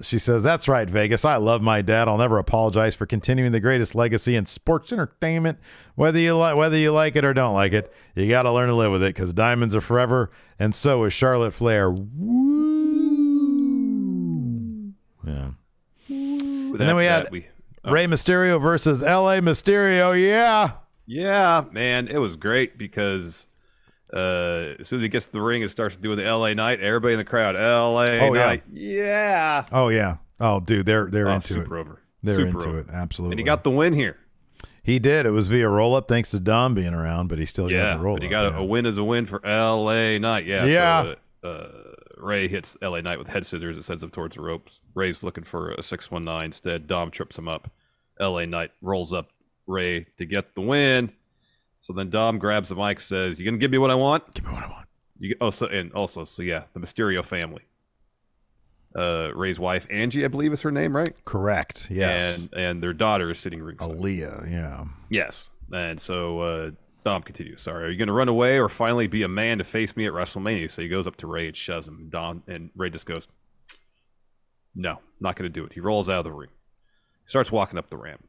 Speaker 1: She says, that's right, Vegas. I love my dad. I'll never apologize for continuing the greatest legacy in sports entertainment. Whether you like it or don't like it, you got to learn to live with it because diamonds are forever. And so is Charlotte Flair. Woo. Yeah. And then we had Rey Mysterio versus LA Mysterio. Yeah.
Speaker 2: Yeah, man, it was great because as soon as he gets to the ring and starts doing the LA Night, everybody in the crowd, LA Night. Yeah.
Speaker 1: Oh, yeah. Oh, dude, they're into it.
Speaker 2: Super over.
Speaker 1: They're
Speaker 2: super
Speaker 1: into
Speaker 2: over.
Speaker 1: it. Absolutely.
Speaker 2: And he got the win here.
Speaker 1: He did. It was via roll-up thanks to Dom being around, but he still got the roll-up.
Speaker 2: But he got a win as a win for LA Night. Yeah.
Speaker 1: Yeah.
Speaker 2: So, Ray hits LA Knight with head scissors and sends him towards the ropes. Ray's looking for a 619 instead. Dom trips him up. LA Knight rolls up Ray to get the win. So then Dom grabs the mic, says, "You gonna give me what I want?"
Speaker 1: Give me what I want.
Speaker 2: The Mysterio family. Ray's wife, Angie, I believe is her name, right?
Speaker 1: Correct. Yes.
Speaker 2: And their daughter is sitting ringside.
Speaker 1: Aaliyah, yeah.
Speaker 2: Yes. And so Dom continues. Sorry, are you gonna run away or finally be a man to face me at WrestleMania? So he goes up to Ray and shoves him. And Ray just goes, "No, not gonna do it." He rolls out of the ring. He starts walking up the ramp.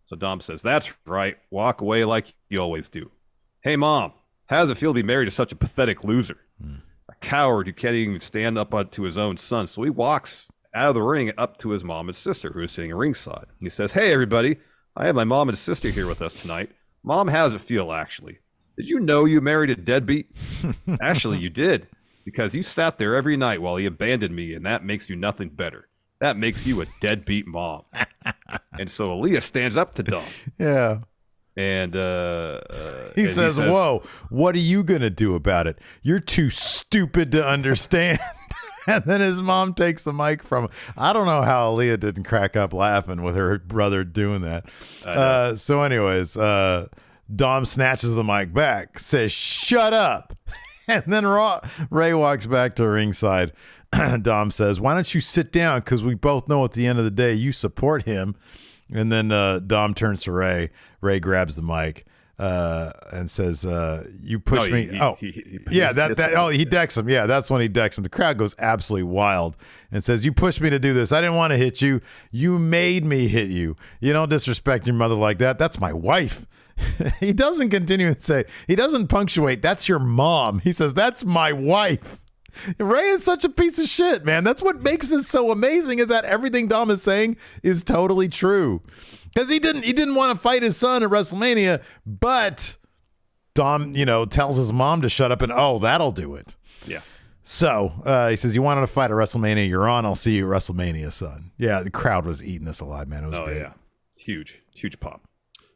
Speaker 2: So Dom says, "That's right. Walk away like you always do. Hey, Mom, how does it feel to be married to such a pathetic loser? A coward who can't even stand up to his own son." So he walks out of the ring up to his mom and sister, who is sitting ringside. And he says, "Hey, everybody. I have my mom and sister here with us tonight. Mom, how does it feel, actually? Did you know you married a deadbeat? Actually, you did, because you sat there every night while he abandoned me, and that makes you nothing better. That makes you a deadbeat mom." And so Aaliyah stands up to Dom.
Speaker 1: Yeah.
Speaker 2: And
Speaker 1: he says, "Whoa, what are you going to do about it? You're too stupid to understand." And then his mom takes the mic from him. I don't know how Aaliyah didn't crack up laughing with her brother doing that. So anyways, Dom snatches the mic back, says, "Shut up." And then Ray walks back to ringside. Dom says, "Why don't you sit down? Because we both know at the end of the day you support him." And then Dom turns to Ray. Ray grabs the mic and says, "You pushed me." He decks him. Yeah, that's when he decks him. The crowd goes absolutely wild and says, "You pushed me to do this. I didn't want to hit you. You made me hit you. You don't disrespect your mother like that. That's my wife." He doesn't continue to say, he doesn't punctuate, "That's your mom." He says, "That's my wife." Ray is such a piece of shit, man. That's what makes this so amazing, is that everything Dom is saying is totally true. Because he didn't want to fight his son at WrestleMania, but Dom, tells his mom to shut up and, that'll do it.
Speaker 2: Yeah.
Speaker 1: So he says, "You wanted to fight at WrestleMania, you're on. I'll see you at WrestleMania, son." Yeah, the crowd was eating this alive, man. It was great. Yeah.
Speaker 2: Huge pop.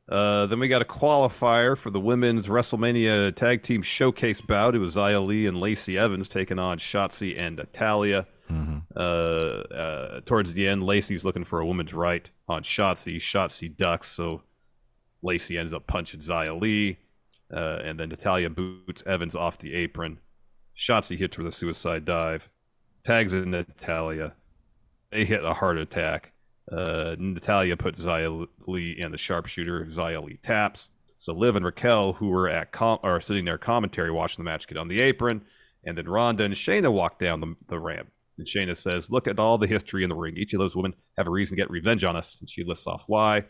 Speaker 2: Then we got a qualifier for the women's WrestleMania Tag Team Showcase bout. It was Xia Li and Lacey Evans taking on Shotzi and Natalya. Mm-hmm. Towards the end, Lacey's looking for a woman's right on Shotzi. Shotzi ducks, so Lacey ends up punching Xia Li. And then Natalya boots Evans off the apron. Shotzi hits her with a suicide dive. Tags in Natalya. They hit a heart attack. Natalya puts Xia Li in the sharpshooter. Xia Li taps. So Liv and Raquel, who were are sitting there commentary watching the match, get on the apron. And then Ronda and Shayna walk down the ramp. And Shayna says, look at all the history in the ring. Each of those women have a reason to get revenge on us. And she lists off why.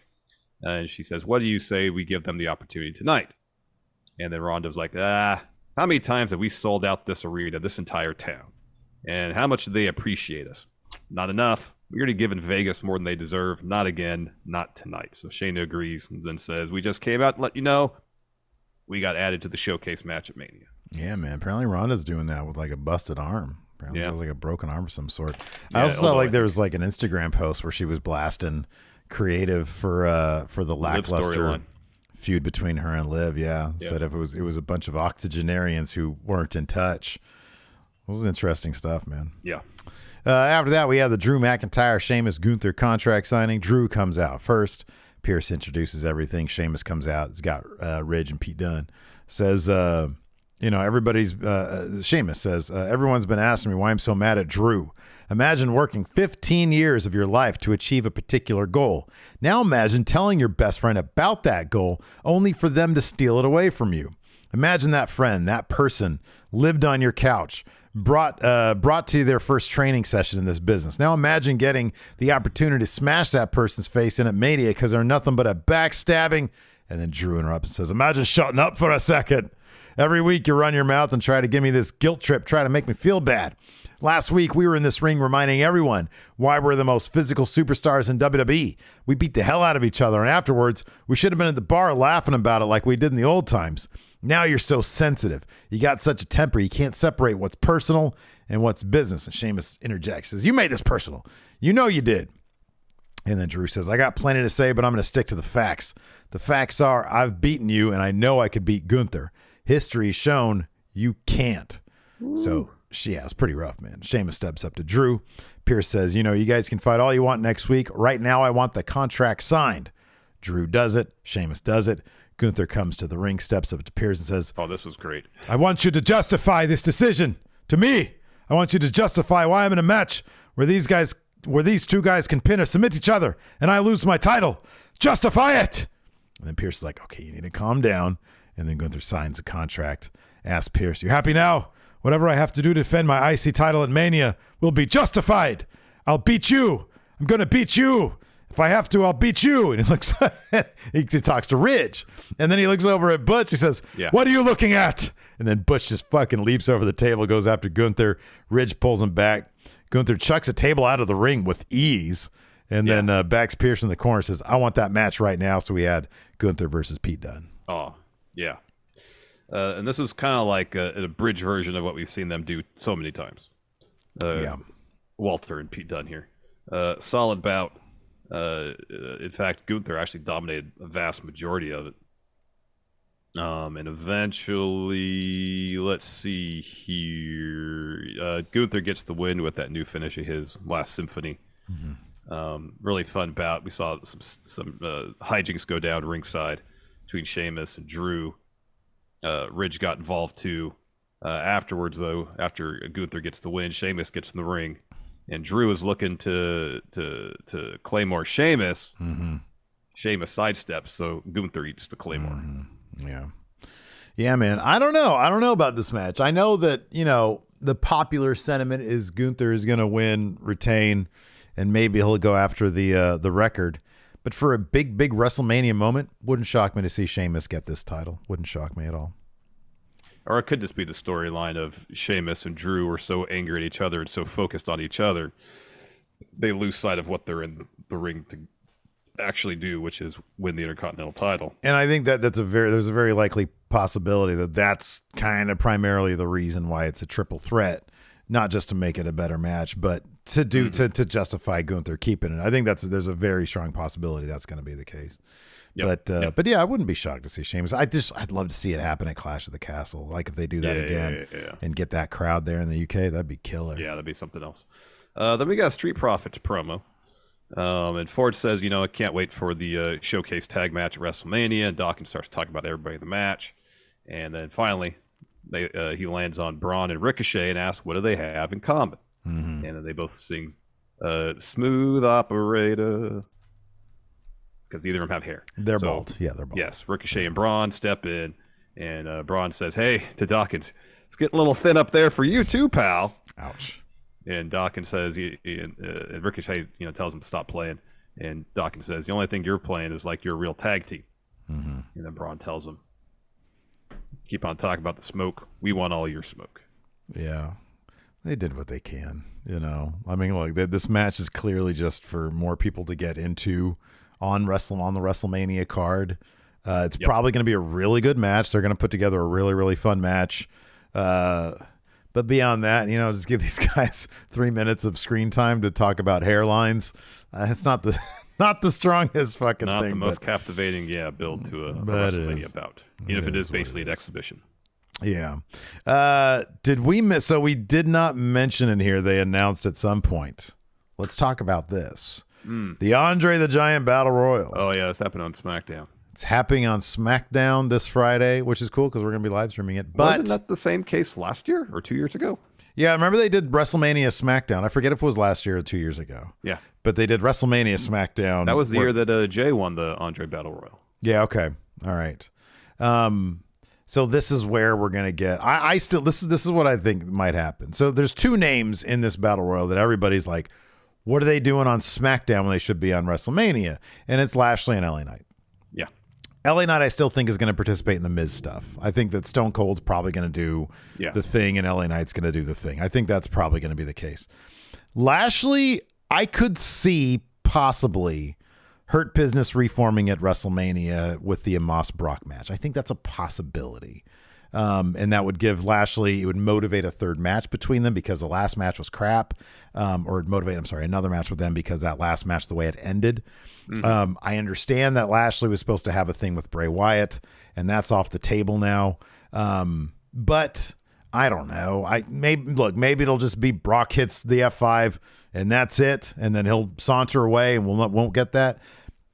Speaker 2: And she says, what do you say we give them the opportunity tonight? And then Ronda's like, how many times have we sold out this arena, this entire town? And how much do they appreciate us? Not enough. We're already giving Vegas more than they deserve. Not again. Not tonight. So Shayna agrees and then says, we just came out and let you know we got added to the showcase match at Mania.
Speaker 1: Yeah, man. Apparently Ronda's doing that with like a busted arm. Apparently she has like a broken arm of some sort.
Speaker 2: Yeah,
Speaker 1: I also saw like there was like an Instagram post where she was blasting creative for the lackluster feud between her and Liv. Yeah. Said if it was a bunch of octogenarians who weren't in touch. It was interesting stuff, man.
Speaker 2: Yeah.
Speaker 1: After that, we have the Drew McIntyre, Sheamus, Gunther contract signing. Drew comes out first. Pierce introduces everything. Sheamus comes out. He's got Ridge and Pete Dunne. Says, everybody's Sheamus says, everyone's been asking me why I'm so mad at Drew. Imagine working 15 years of your life to achieve a particular goal. Now imagine telling your best friend about that goal only for them to steal it away from you. Imagine that friend, that person lived on your couch, brought to their first training session in this business. Now imagine getting the opportunity to smash that person's face in at Mania because they're nothing but a backstabbing. And then Drew interrupts and says, imagine shutting up for a second. Every week you run your mouth and try to give me this guilt trip, try to make me feel bad. Last week we were in this ring reminding everyone why we're the most physical superstars in WWE. We beat the hell out of each other, and afterwards we should have been at the bar laughing about it like we did in the old times. Now you're so sensitive. You got such a temper. You can't separate what's personal and what's business. And Sheamus interjects, says, you made this personal. You know you did. And then Drew says, I got plenty to say, but I'm going to stick to the facts. The facts are I've beaten you, and I know I could beat Gunther. History's shown you can't. Ooh. So, yeah, it's pretty rough, man. Sheamus steps up to Drew. Pierce says, you guys can fight all you want next week. Right now, I want the contract signed. Drew does it. Sheamus does it. Gunther comes to the ring, steps up to Pierce and says,
Speaker 2: oh, this was great.
Speaker 1: I want you to justify this decision to me. I want you to justify why I'm in a match where these two guys can pin or submit each other and I lose my title. Justify it. And then Pierce is like, okay, you need to calm down. And then Gunther signs the contract. Asks Pierce, you happy now? Whatever I have to do to defend my IC title at Mania will be justified. I'll beat you. I'm going to beat you. If I have to, I'll beat you. And he looks, he talks to Ridge. And then he looks over at Butch. He says, what are you looking at? And then Butch just fucking leaps over the table, goes after Gunther. Ridge pulls him back. Gunther chucks a table out of the ring with ease. And then backs Pierce in the corner, says, I want that match right now. So we had Gunther versus Pete Dunne.
Speaker 2: Oh, yeah. And this was kind of like a bridge version of what we've seen them do so many times. Walter and Pete Dunne here. Solid bout. In fact, Gunther actually dominated a vast majority of it. And eventually, let's see here. Gunther gets the win with that new finish of his Last Symphony. Mm-hmm. Really fun bout. We saw some hijinks go down ringside between Sheamus and Drew. Ridge got involved too. Afterwards, though, after Gunther gets the win, Sheamus gets in the ring. And Drew is looking to Claymore Sheamus. Mm-hmm. Sheamus sidesteps, so Gunther eats the Claymore.
Speaker 1: Mm-hmm. Yeah, man. I don't know about this match. I know that, the popular sentiment is Gunther is going to win, retain, and maybe he'll go after the record. But for a big WrestleMania moment, wouldn't shock me to see Sheamus get this title. Wouldn't shock me at all.
Speaker 2: Or it could just be the storyline of Sheamus and Drew are so angry at each other and so focused on each other, they lose sight of what they're in the ring to actually do, which is win the Intercontinental title.
Speaker 1: And I think there's a very likely possibility that that's kind of primarily the reason why it's a triple threat, not just to make it a better match, but to do to justify Gunther keeping it. I think there's a very strong possibility that's going to be the case. Yep. But yeah, I wouldn't be shocked to see Sheamus. I'd love to see it happen at Clash of the Castle. Like if they do that again and get that crowd there in the UK, that'd be killer.
Speaker 2: Yeah, that'd be something else. Then we got a Street Profits promo. And Ford says, I can't wait for the showcase tag match at WrestleMania. And Dawkins starts talking about everybody in the match. And then finally, he lands on Braun and Ricochet and asks, what do they have in common? And then they both sing Smooth Operator, because neither of them have hair.
Speaker 1: They're bald. Yeah, they're bald.
Speaker 2: Yes, Ricochet and Braun step in, and Braun says, hey, to Dawkins, it's getting a little thin up there for you too, pal.
Speaker 1: Ouch.
Speaker 2: And Dawkins says, and Ricochet tells him to stop playing. And Dawkins says, the only thing you're playing is like you're a real tag team. And then Braun tells him, keep on talking about the smoke. We want all your smoke.
Speaker 1: Yeah. They did what they can, I mean, look, this match is clearly just for more people to get into on the WrestleMania card. It's probably going to be a really good match. They're going to put together a really, really fun match. But beyond that, just give these guys 3 minutes of screen time to talk about hairlines. It's not the strongest fucking thing.
Speaker 2: Not the most captivating, build to a WrestleMania bout. Even if it is basically an exhibition.
Speaker 1: Yeah. Did we miss? So we did not mention in here, they announced at some point. Let's talk about this. The Andre the Giant Battle Royal.
Speaker 2: Oh, yeah. It's happening on SmackDown.
Speaker 1: It's happening on SmackDown this Friday, which is cool because we're going to be live streaming it. But
Speaker 2: wasn't that the same case last year or 2 years ago?
Speaker 1: Yeah, I remember they did WrestleMania SmackDown. I forget if it was last year or 2 years ago.
Speaker 2: Yeah.
Speaker 1: But they did WrestleMania SmackDown.
Speaker 2: That was the year that Jay won the Andre Battle Royal.
Speaker 1: Yeah, okay. All right. So this is where we're going to get this is what I think might happen. So there's 2 names in this Battle Royal that everybody's like, what are they doing on SmackDown when they should be on WrestleMania? And it's Lashley and LA Knight.
Speaker 2: Yeah.
Speaker 1: LA Knight I still think is going to participate in the Miz stuff. I think that Stone Cold's probably going to do the thing and LA Knight's going to do the thing. I think that's probably going to be the case. Lashley, I could see possibly Hurt Business reforming at WrestleMania with the Amos Brock match. I think that's a possibility. And that would give Lashley, it would motivate a third match between them because the last match was crap. Or motivate, another match with them because that last match, the way it ended. I understand that Lashley was supposed to have a thing with Bray Wyatt, and that's off the table now. But I don't know. Maybe it'll just be Brock hits the F5 and that's it, and then he'll saunter away and won't get that.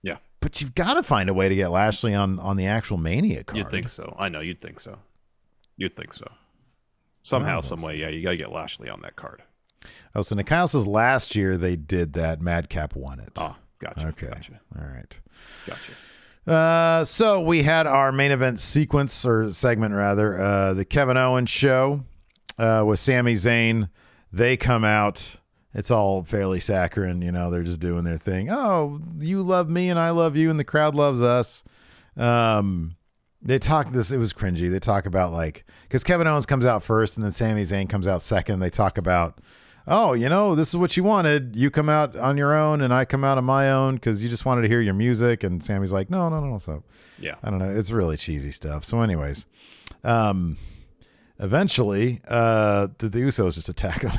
Speaker 2: Yeah.
Speaker 1: But you've got to find a way to get Lashley on the actual Mania card.
Speaker 2: You'd think so. I know, you'd think so. Somehow, some way, you got to get Lashley on that card.
Speaker 1: Oh, so Nikhil says last year they did that. Madcap won it.
Speaker 2: Oh, gotcha.
Speaker 1: Okay.
Speaker 2: Gotcha.
Speaker 1: All right.
Speaker 2: Gotcha.
Speaker 1: So we had our main event sequence or segment rather, the Kevin Owens show with Sami Zayn. They come out. It's all fairly saccharine, they're just doing their thing. Oh, you love me and I love you and the crowd loves us. They talk this, it was cringy. They talk about because Kevin Owens comes out first and then Sami Zayn comes out second. They talk about, oh, this is what you wanted. You come out on your own and I come out on my own because you just wanted to hear your music. And Sammy's like, no. So
Speaker 2: yeah, I
Speaker 1: don't know. It's really cheesy stuff. So anyways, eventually, the Usos just attack them.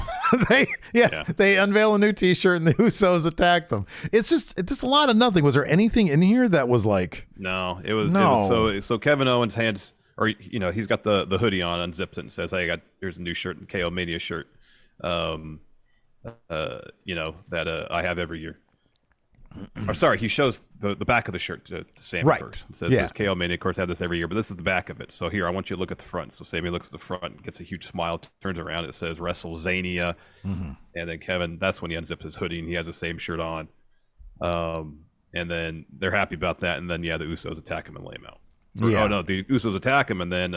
Speaker 1: They unveil a new T-shirt and the Usos attack them. It's just a lot of nothing. Was there anything in here that was like?
Speaker 2: No, it was so Kevin Owens hands, or he's got the hoodie on, unzips it and says, "Hey, here's a new shirt, and KO Mania shirt, that I have every year." Or sorry, he shows the back of the shirt to Sami first. It says KO Mania, of course, have this every year, but this is the back of it. So here, I want you to look at the front. So Sami looks at the front, gets a huge smile, turns around, it says WrestleZania. And then Kevin, that's when he unzips his hoodie and he has the same shirt on. And then they're happy about that. And then, the Usos attack him and lay him out. Oh, no, the Usos attack him and then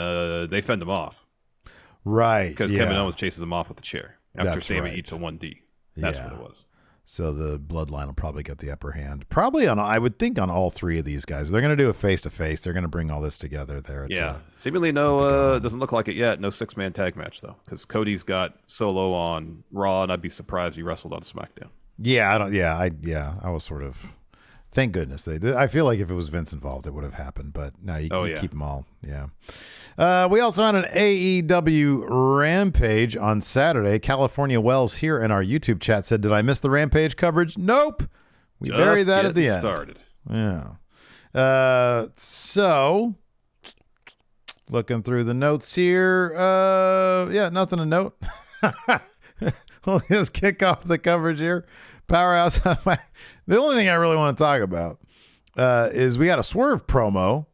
Speaker 2: they fend him off.
Speaker 1: Right.
Speaker 2: Because Kevin Owens chases him off with the chair after Sami eats a 1D. That's what it was.
Speaker 1: So the bloodline will probably get the upper hand. Probably I would think on all 3 of these guys. They're going to do a face-to-face. They're going to bring all this together there.
Speaker 2: Seemingly doesn't look like it yet. No 6-man tag match, though, because Cody's got Solo on Raw, and I'd be surprised he wrestled on SmackDown.
Speaker 1: I was sort of... Thank goodness. I feel like if it was Vince involved, it would have happened. But no, you keep them all. Yeah. We also had an AEW Rampage on Saturday. California Wells here in our YouTube chat said, did I miss the Rampage coverage? Nope. We buried that at the end.
Speaker 2: Started.
Speaker 1: Yeah. So, looking through the notes here. Nothing to note. We'll just kick off the coverage here. Powerhouse. The only thing I really want to talk about is we got a Swerve promo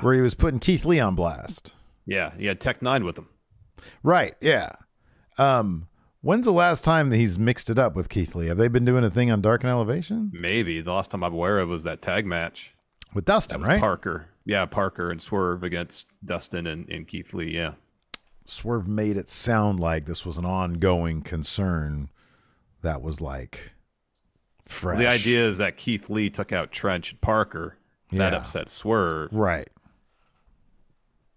Speaker 1: where he was putting Keith Lee on blast.
Speaker 2: Yeah, he had Tech 9 with him.
Speaker 1: Right, yeah. When's the last time that he's mixed it up with Keith Lee? Have they been doing a thing on Dark and Elevation?
Speaker 2: Maybe. The last time I'm aware of was that tag match.
Speaker 1: With Dustin,
Speaker 2: that was
Speaker 1: right?
Speaker 2: Parker. Yeah, Parker and Swerve against Dustin and Keith Lee, yeah.
Speaker 1: Swerve made it sound like this was an ongoing concern that was like fresh.
Speaker 2: Well, the idea is that Keith Lee took out Trench and Parker. That upset Swerve.
Speaker 1: Right.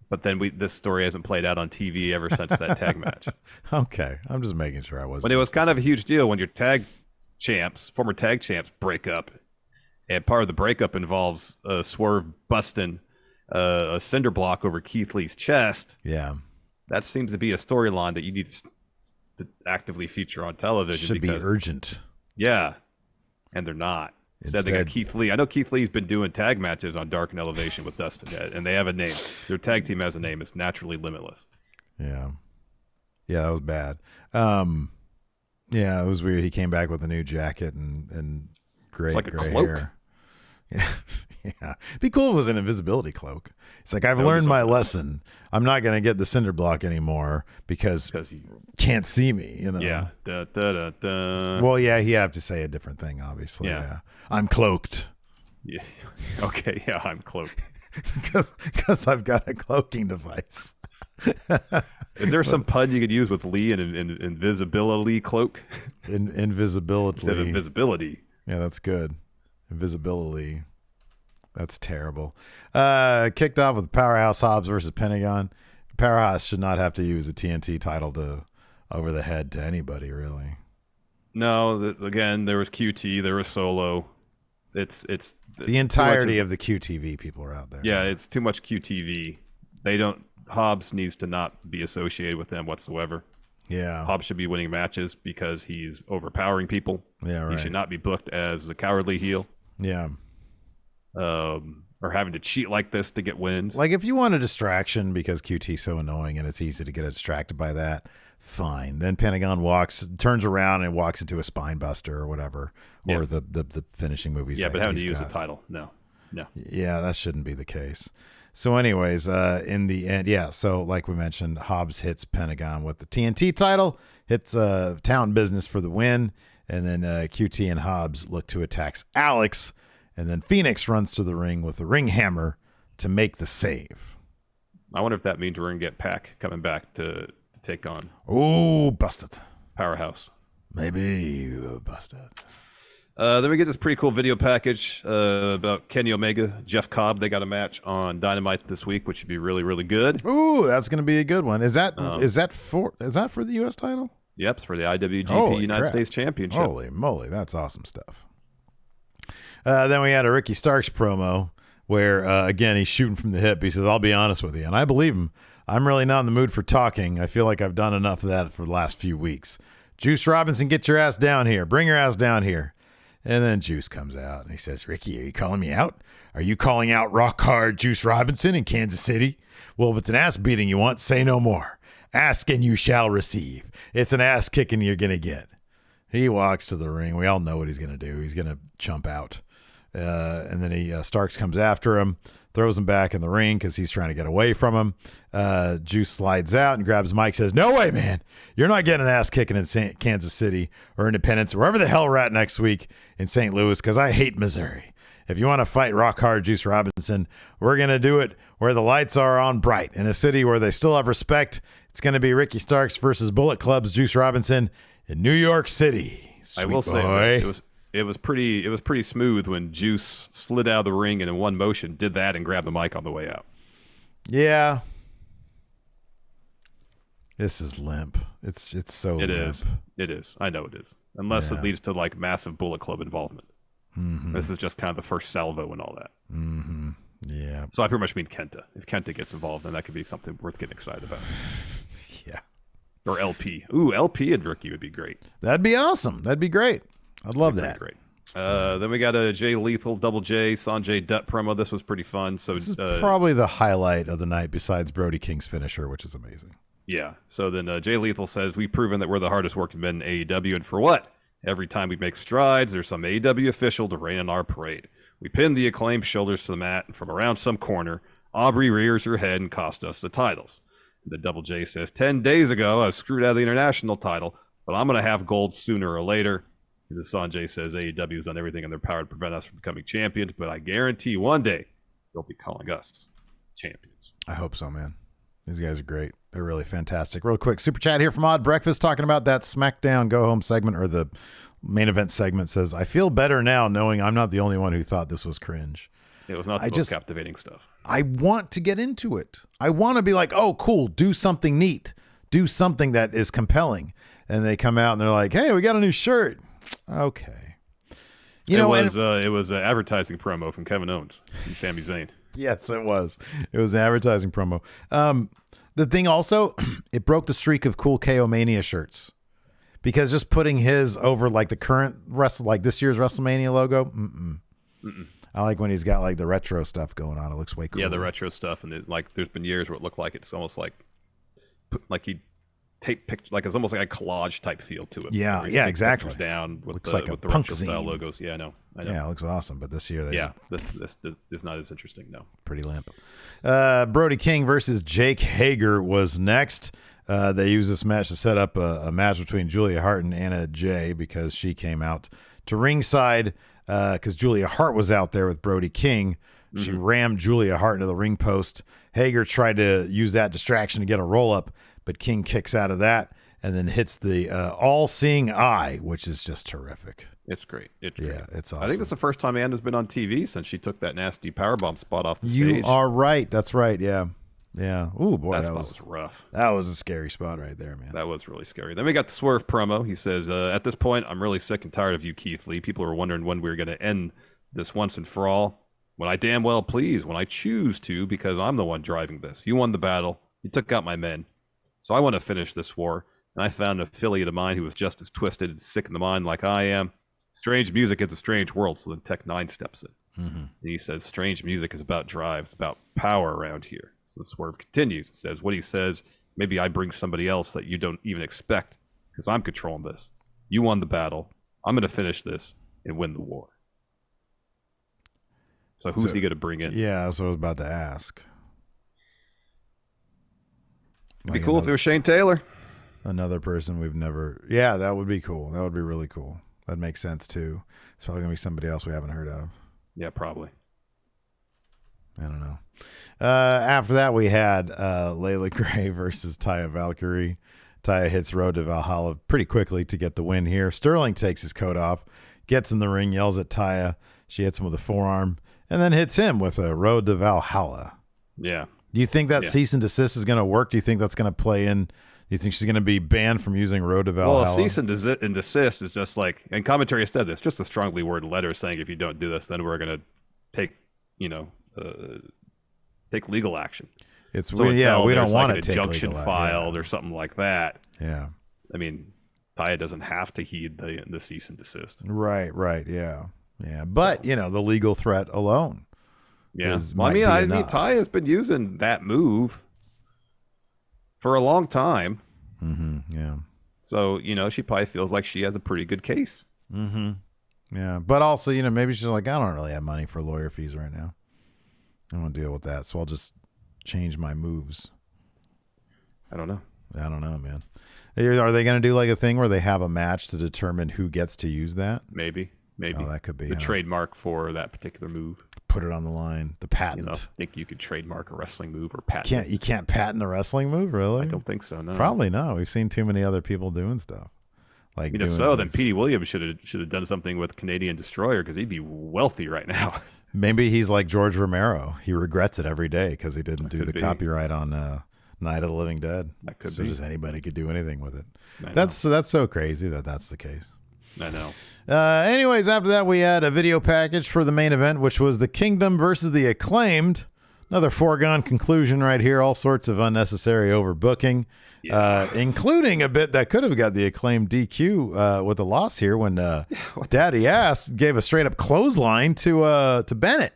Speaker 2: But then this story hasn't played out on TV ever since that tag match.
Speaker 1: Okay. I'm just making sure I wasn't.
Speaker 2: But it was kind of a huge deal when your former tag champs break up. And part of the breakup involves Swerve busting a cinder block over Keith Lee's chest.
Speaker 1: Yeah.
Speaker 2: That seems to be a storyline that you need to actively feature on television.
Speaker 1: Should be urgent.
Speaker 2: Yeah. And they're not. Instead, they got Keith Lee. I know Keith Lee's been doing tag matches on Dark and Elevation with Dustin, and they have a name. Their tag team has a name. It's Naturally Limitless.
Speaker 1: Yeah. Yeah, that was bad. Yeah, it was weird. He came back with a new jacket and gray,
Speaker 2: like
Speaker 1: gray
Speaker 2: cloak.
Speaker 1: hair. Yeah. Yeah. It'd be cool if it was an invisibility cloak. It's like, I've learned my lesson. I'm not going to get the cinder block anymore because you can't see me, you know?
Speaker 2: Yeah. Da, da, da, da.
Speaker 1: Well, yeah, he have to say a different thing, obviously. Yeah. I'm cloaked.
Speaker 2: Yeah. Okay. Yeah, I'm cloaked.
Speaker 1: Because I've got a cloaking device.
Speaker 2: Is there some pun you could use with Lee and invisibility cloak?
Speaker 1: Invisibility.
Speaker 2: Instead of invisibility.
Speaker 1: Yeah, that's good. Invisibility. That's terrible. Kicked off with Powerhouse Hobbs versus Pentagon. Powerhouse should not have to use a TNT title to over the head to anybody, really.
Speaker 2: No, again, there was QT, there was Solo. It's
Speaker 1: the entirety of the QTV people are out there.
Speaker 2: Yeah, it's too much QTV. Hobbs needs to not be associated with them whatsoever.
Speaker 1: Yeah.
Speaker 2: Hobbs should be winning matches because he's overpowering people.
Speaker 1: Yeah, right.
Speaker 2: He should not be booked as a cowardly heel.
Speaker 1: Yeah.
Speaker 2: Or having to cheat like this to get wins.
Speaker 1: Like, if you want a distraction because QT's so annoying and it's easy to get distracted by that, fine. Then Pentagon turns around and walks into a spine buster or whatever, or the finishing movies.
Speaker 2: Yeah, but having to use a title, no.
Speaker 1: Yeah, that shouldn't be the case. So anyways, in the end, so like we mentioned, Hobbs hits Pentagon with the TNT title, hits Town Business for the win, and then QT and Hobbs look to attack Alex, and then Phoenix runs to the ring with a ring hammer to make the save.
Speaker 2: I wonder if that means we're going to get Pac coming back to take on.
Speaker 1: Oh, busted.
Speaker 2: Powerhouse.
Speaker 1: Maybe busted.
Speaker 2: Then we get this pretty cool video package about Kenny Omega, Jeff Cobb. They got a match on Dynamite this week, which should be really, really good.
Speaker 1: Ooh, that's going to be a good one. Is that for the U.S. title?
Speaker 2: Yep, it's for the IWGP United States Championship.
Speaker 1: Holy moly, that's awesome stuff. Then we had a Ricky Starks promo where, again, he's shooting from the hip. He says, I'll be honest with you. And I believe him. I'm really not in the mood for talking. I feel like I've done enough of that for the last few weeks. Juice Robinson, get your ass down here. Bring your ass down here. And then Juice comes out and he says, Ricky, are you calling me out? Are you calling out rock hard Juice Robinson in Kansas City? Well, if it's an ass beating you want, say no more. Ask and you shall receive. It's an ass kicking you're going to get. He walks to the ring. We all know what he's going to do. He's going to chump out. And then Starks comes after him, throws him back in the ring because he's trying to get away from him. Juice slides out and grabs Mike, says, no way, man. You're not getting an ass kicking in Kansas City or Independence or wherever the hell we're at next week in St. Louis because I hate Missouri. If you want to fight rock hard Juice Robinson, we're going to do it where the lights are on bright in a city where they still have respect. It's going to be Ricky Starks versus Bullet Club's Juice Robinson in New York City. Sweet
Speaker 2: I will
Speaker 1: boy.
Speaker 2: say it was pretty smooth when Juice slid out of the ring and in one motion did that and grabbed the mic on the way out.
Speaker 1: Yeah. This is limp. It's so limp.
Speaker 2: It is. I know it is. Unless it leads to like massive Bullet Club involvement. Mm-hmm. This is just kind of the first salvo and all that.
Speaker 1: Mm-hmm. Yeah.
Speaker 2: So I pretty much mean Kenta. If Kenta gets involved, then that could be something worth getting excited about.
Speaker 1: Yeah.
Speaker 2: Or LP. Ooh, LP and Rookie would be great.
Speaker 1: That'd be awesome. That'd be great. I'd love that.
Speaker 2: Great. Then we got a Jay Lethal, Double J, Sanjay Dutt promo. This was pretty fun. So
Speaker 1: this is probably the highlight of the night besides Brody King's finisher, which is amazing.
Speaker 2: Yeah. So then Jay Lethal says, we've proven that we're the hardest working men in AEW. And for what? Every time we make strides, there's some AEW official to rain on our parade. We pin the Acclaimed shoulders to the mat, and from around some corner, Aubrey rears her head and cost us the titles. The Double J says, 10 days ago, I was screwed out of the international title, but I'm going to have gold sooner or later. And the Sanjay says AEW has done everything in their power to prevent us from becoming champions, but I guarantee one day they'll be calling us champions.
Speaker 1: I hope so, man. These guys are great. They're really fantastic. Real quick, super chat here from Odd Breakfast talking about that SmackDown Go Home segment, or the main event segment. Says, I feel better now knowing I'm not the only one who thought this was cringe.
Speaker 2: It was not the most captivating stuff.
Speaker 1: I want to get into it. I want to be like, oh, cool, do something neat. Do something that is compelling. And they come out and they're like, hey, we got a new shirt. Okay.
Speaker 2: It was an advertising promo from Kevin Owens and Sami Zayn.
Speaker 1: Yes, it was. It was an advertising promo. The thing also, it broke the streak of cool KO Mania shirts. Because just putting his over like the current like this year's WrestleMania logo, I like when he's got like the retro stuff going on. It looks way cool.
Speaker 2: Yeah, the retro stuff, and there's been years where it looked like it's almost like he take pictures, like it's almost like a collage type feel to it.
Speaker 1: Yeah, exactly.
Speaker 2: Down with
Speaker 1: looks
Speaker 2: the,
Speaker 1: like a
Speaker 2: with the
Speaker 1: punk
Speaker 2: retro style
Speaker 1: zine.
Speaker 2: logos. Yeah, I know.
Speaker 1: Yeah, it looks awesome. But this year,
Speaker 2: this is not as interesting. No,
Speaker 1: pretty limp. Brody King versus Jake Hager was next. They used this match to set up a match between Julia Hart and Anna Jay because she came out to ringside because Julia Hart was out there with Brody King. She rammed Julia Hart into the ring post. Hager tried to use that distraction to get a roll up, but King kicks out of that and then hits the all-seeing eye, which is just terrific.
Speaker 2: It's great.
Speaker 1: Yeah, it's awesome.
Speaker 2: I think it's the first time Anna's been on TV since she took that nasty powerbomb spot off the stage.
Speaker 1: You are right. That's right. Yeah. Yeah. Ooh, boy,
Speaker 2: that spot was rough.
Speaker 1: That was a scary spot right there, man.
Speaker 2: That was really scary. Then we got the Swerve promo. He says, at this point, I'm really sick and tired of you, Keith Lee. People are wondering when we were going to end this once and for all. When I damn well please, when I choose to, because I'm the one driving this. You won the battle. You took out my men. So I want to finish this war. And I found an affiliate of mine who was just as twisted and sick in the mind like I am. Strange music is a strange world. So then Tech 9 steps in. And he says, strange music is about drive. It's about power around here. So the Swerve continues. It says, what he says, maybe I bring somebody else that you don't even expect because I'm controlling this. You won the battle. I'm going to finish this and win the war. So who's he going to bring in?
Speaker 1: Yeah, that's what I was about to ask.
Speaker 2: It'd be cool if it was Shane Taylor.
Speaker 1: Another person we've never... Yeah, that would be cool. That would be really cool. That makes sense, too. It's probably going to be somebody else we haven't heard of.
Speaker 2: Yeah, probably.
Speaker 1: I don't know. After that, we had Layla Gray versus Taya Valkyrie. Taya hits Road to Valhalla pretty quickly to get the win here. Sterling takes his coat off, gets in the ring, yells at Taya. She hits him with a forearm, and then hits him with a Road to Valhalla.
Speaker 2: Yeah.
Speaker 1: Do you think that cease and desist is going to work? Do you think that's going to play in? Do you think she's going to be banned from using Road to Valhalla?
Speaker 2: Well, cease and desist is just like, and commentary said this, just a strongly worded letter saying if you don't do this, then we're going to take, take legal action.
Speaker 1: We don't want to take
Speaker 2: injunction filed or something like that.
Speaker 1: Yeah.
Speaker 2: I mean, Taya doesn't have to heed the cease and desist.
Speaker 1: Right. Yeah. But, the legal threat alone.
Speaker 2: Yeah. Taya has been using that move for a long time.
Speaker 1: Yeah.
Speaker 2: So, she probably feels like she has a pretty good case.
Speaker 1: Yeah. But also, maybe she's like, I don't really have money for lawyer fees right now. I don't want to deal with that. So I'll just change my moves.
Speaker 2: I don't know,
Speaker 1: man. Are they going to do like a thing where they have a match to determine who gets to use that?
Speaker 2: Maybe.
Speaker 1: Oh, that could be
Speaker 2: the trademark for that particular move.
Speaker 1: Put it on the line. The patent.
Speaker 2: Think you could trademark a wrestling move or patent?
Speaker 1: You can't patent a wrestling move, really?
Speaker 2: I don't think so. No.
Speaker 1: Probably no. We've seen too many other people doing stuff. Like
Speaker 2: then Petey Williams should have done something with Canadian Destroyer because he'd be wealthy right now.
Speaker 1: Maybe he's like George Romero. He regrets it every day because he didn't do the copyright on Night of the Living Dead.
Speaker 2: That could
Speaker 1: be.
Speaker 2: So
Speaker 1: just anybody could do anything with it. That's so crazy that's the case.
Speaker 2: I know.
Speaker 1: Anyways, after that, we had a video package for the main event, which was the Kingdom versus the Acclaimed. Another foregone conclusion right here. All sorts of unnecessary overbooking, including a bit that could have got the Acclaimed DQ with a loss here when Daddy Ass gave a straight up clothesline to Bennett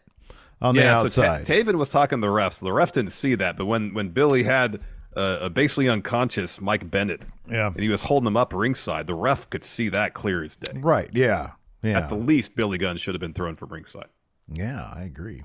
Speaker 1: on the outside.
Speaker 2: So Taven was talking to the refs. The ref didn't see that, but when Billy had a basically unconscious Mike Bennett, and he was holding him up ringside, the ref could see that clear as day.
Speaker 1: Right? Yeah. At
Speaker 2: the least, Billy Gunn should have been thrown from ringside.
Speaker 1: Yeah, I agree.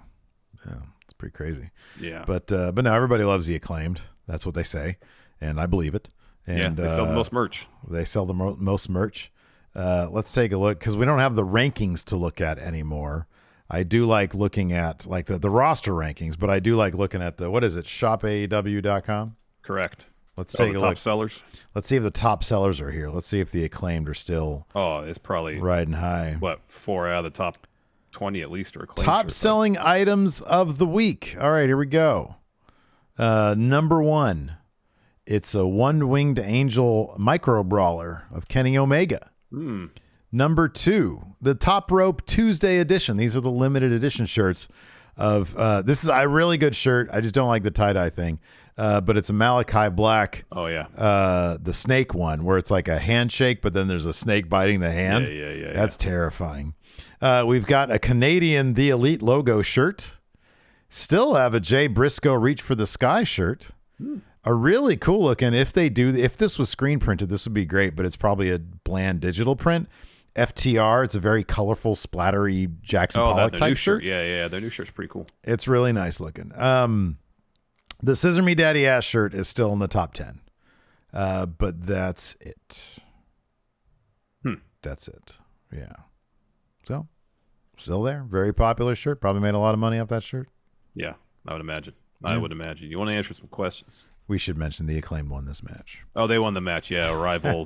Speaker 1: Yeah. It's pretty crazy.
Speaker 2: Yeah.
Speaker 1: But no, everybody loves the Acclaimed. That's what they say, and I believe it. And
Speaker 2: they sell the most merch.
Speaker 1: They sell the most merch. Let's take a look, because we don't have the rankings to look at anymore. I do like looking at like the roster rankings, but I do like looking at the, what is it, shopaew.com?
Speaker 2: Correct.
Speaker 1: Let's take a look.
Speaker 2: Top sellers.
Speaker 1: Let's see if the top sellers are here. Let's see if the Acclaimed are still
Speaker 2: it's probably
Speaker 1: riding high.
Speaker 2: What, 4 out of the top 20 at least are Acclaimed.
Speaker 1: Top selling items of the week. All right, here we go. Number 1. It's a one-winged angel micro brawler of Kenny Omega. Number 2, the Top Rope Tuesday edition. These are the limited edition shirts of this is a really good shirt. I just don't like the tie-dye thing. But it's a Malachi Black.
Speaker 2: Oh, yeah.
Speaker 1: The snake one, where it's like a handshake, but then there's a snake biting the hand.
Speaker 2: Yeah.
Speaker 1: That's terrifying. We've got a Canadian The Elite logo shirt. Still have a Jay Briscoe Reach for the Sky shirt. A really cool looking, if this was screen printed, this would be great, but it's probably a bland digital print. FTR, it's a very colorful, splattery Jackson Pollock type shirt.
Speaker 2: Yeah, their new shirt's pretty cool.
Speaker 1: It's really nice looking. The Scissor Me Daddy Ass shirt is still in the top 10. But that's it. That's it. Yeah. So, still there. Very popular shirt. Probably made a lot of money off that shirt.
Speaker 2: Yeah, I would imagine. You want to answer some questions?
Speaker 1: We should mention the Acclaimed won this match.
Speaker 2: Oh, they won the match. Yeah, a rival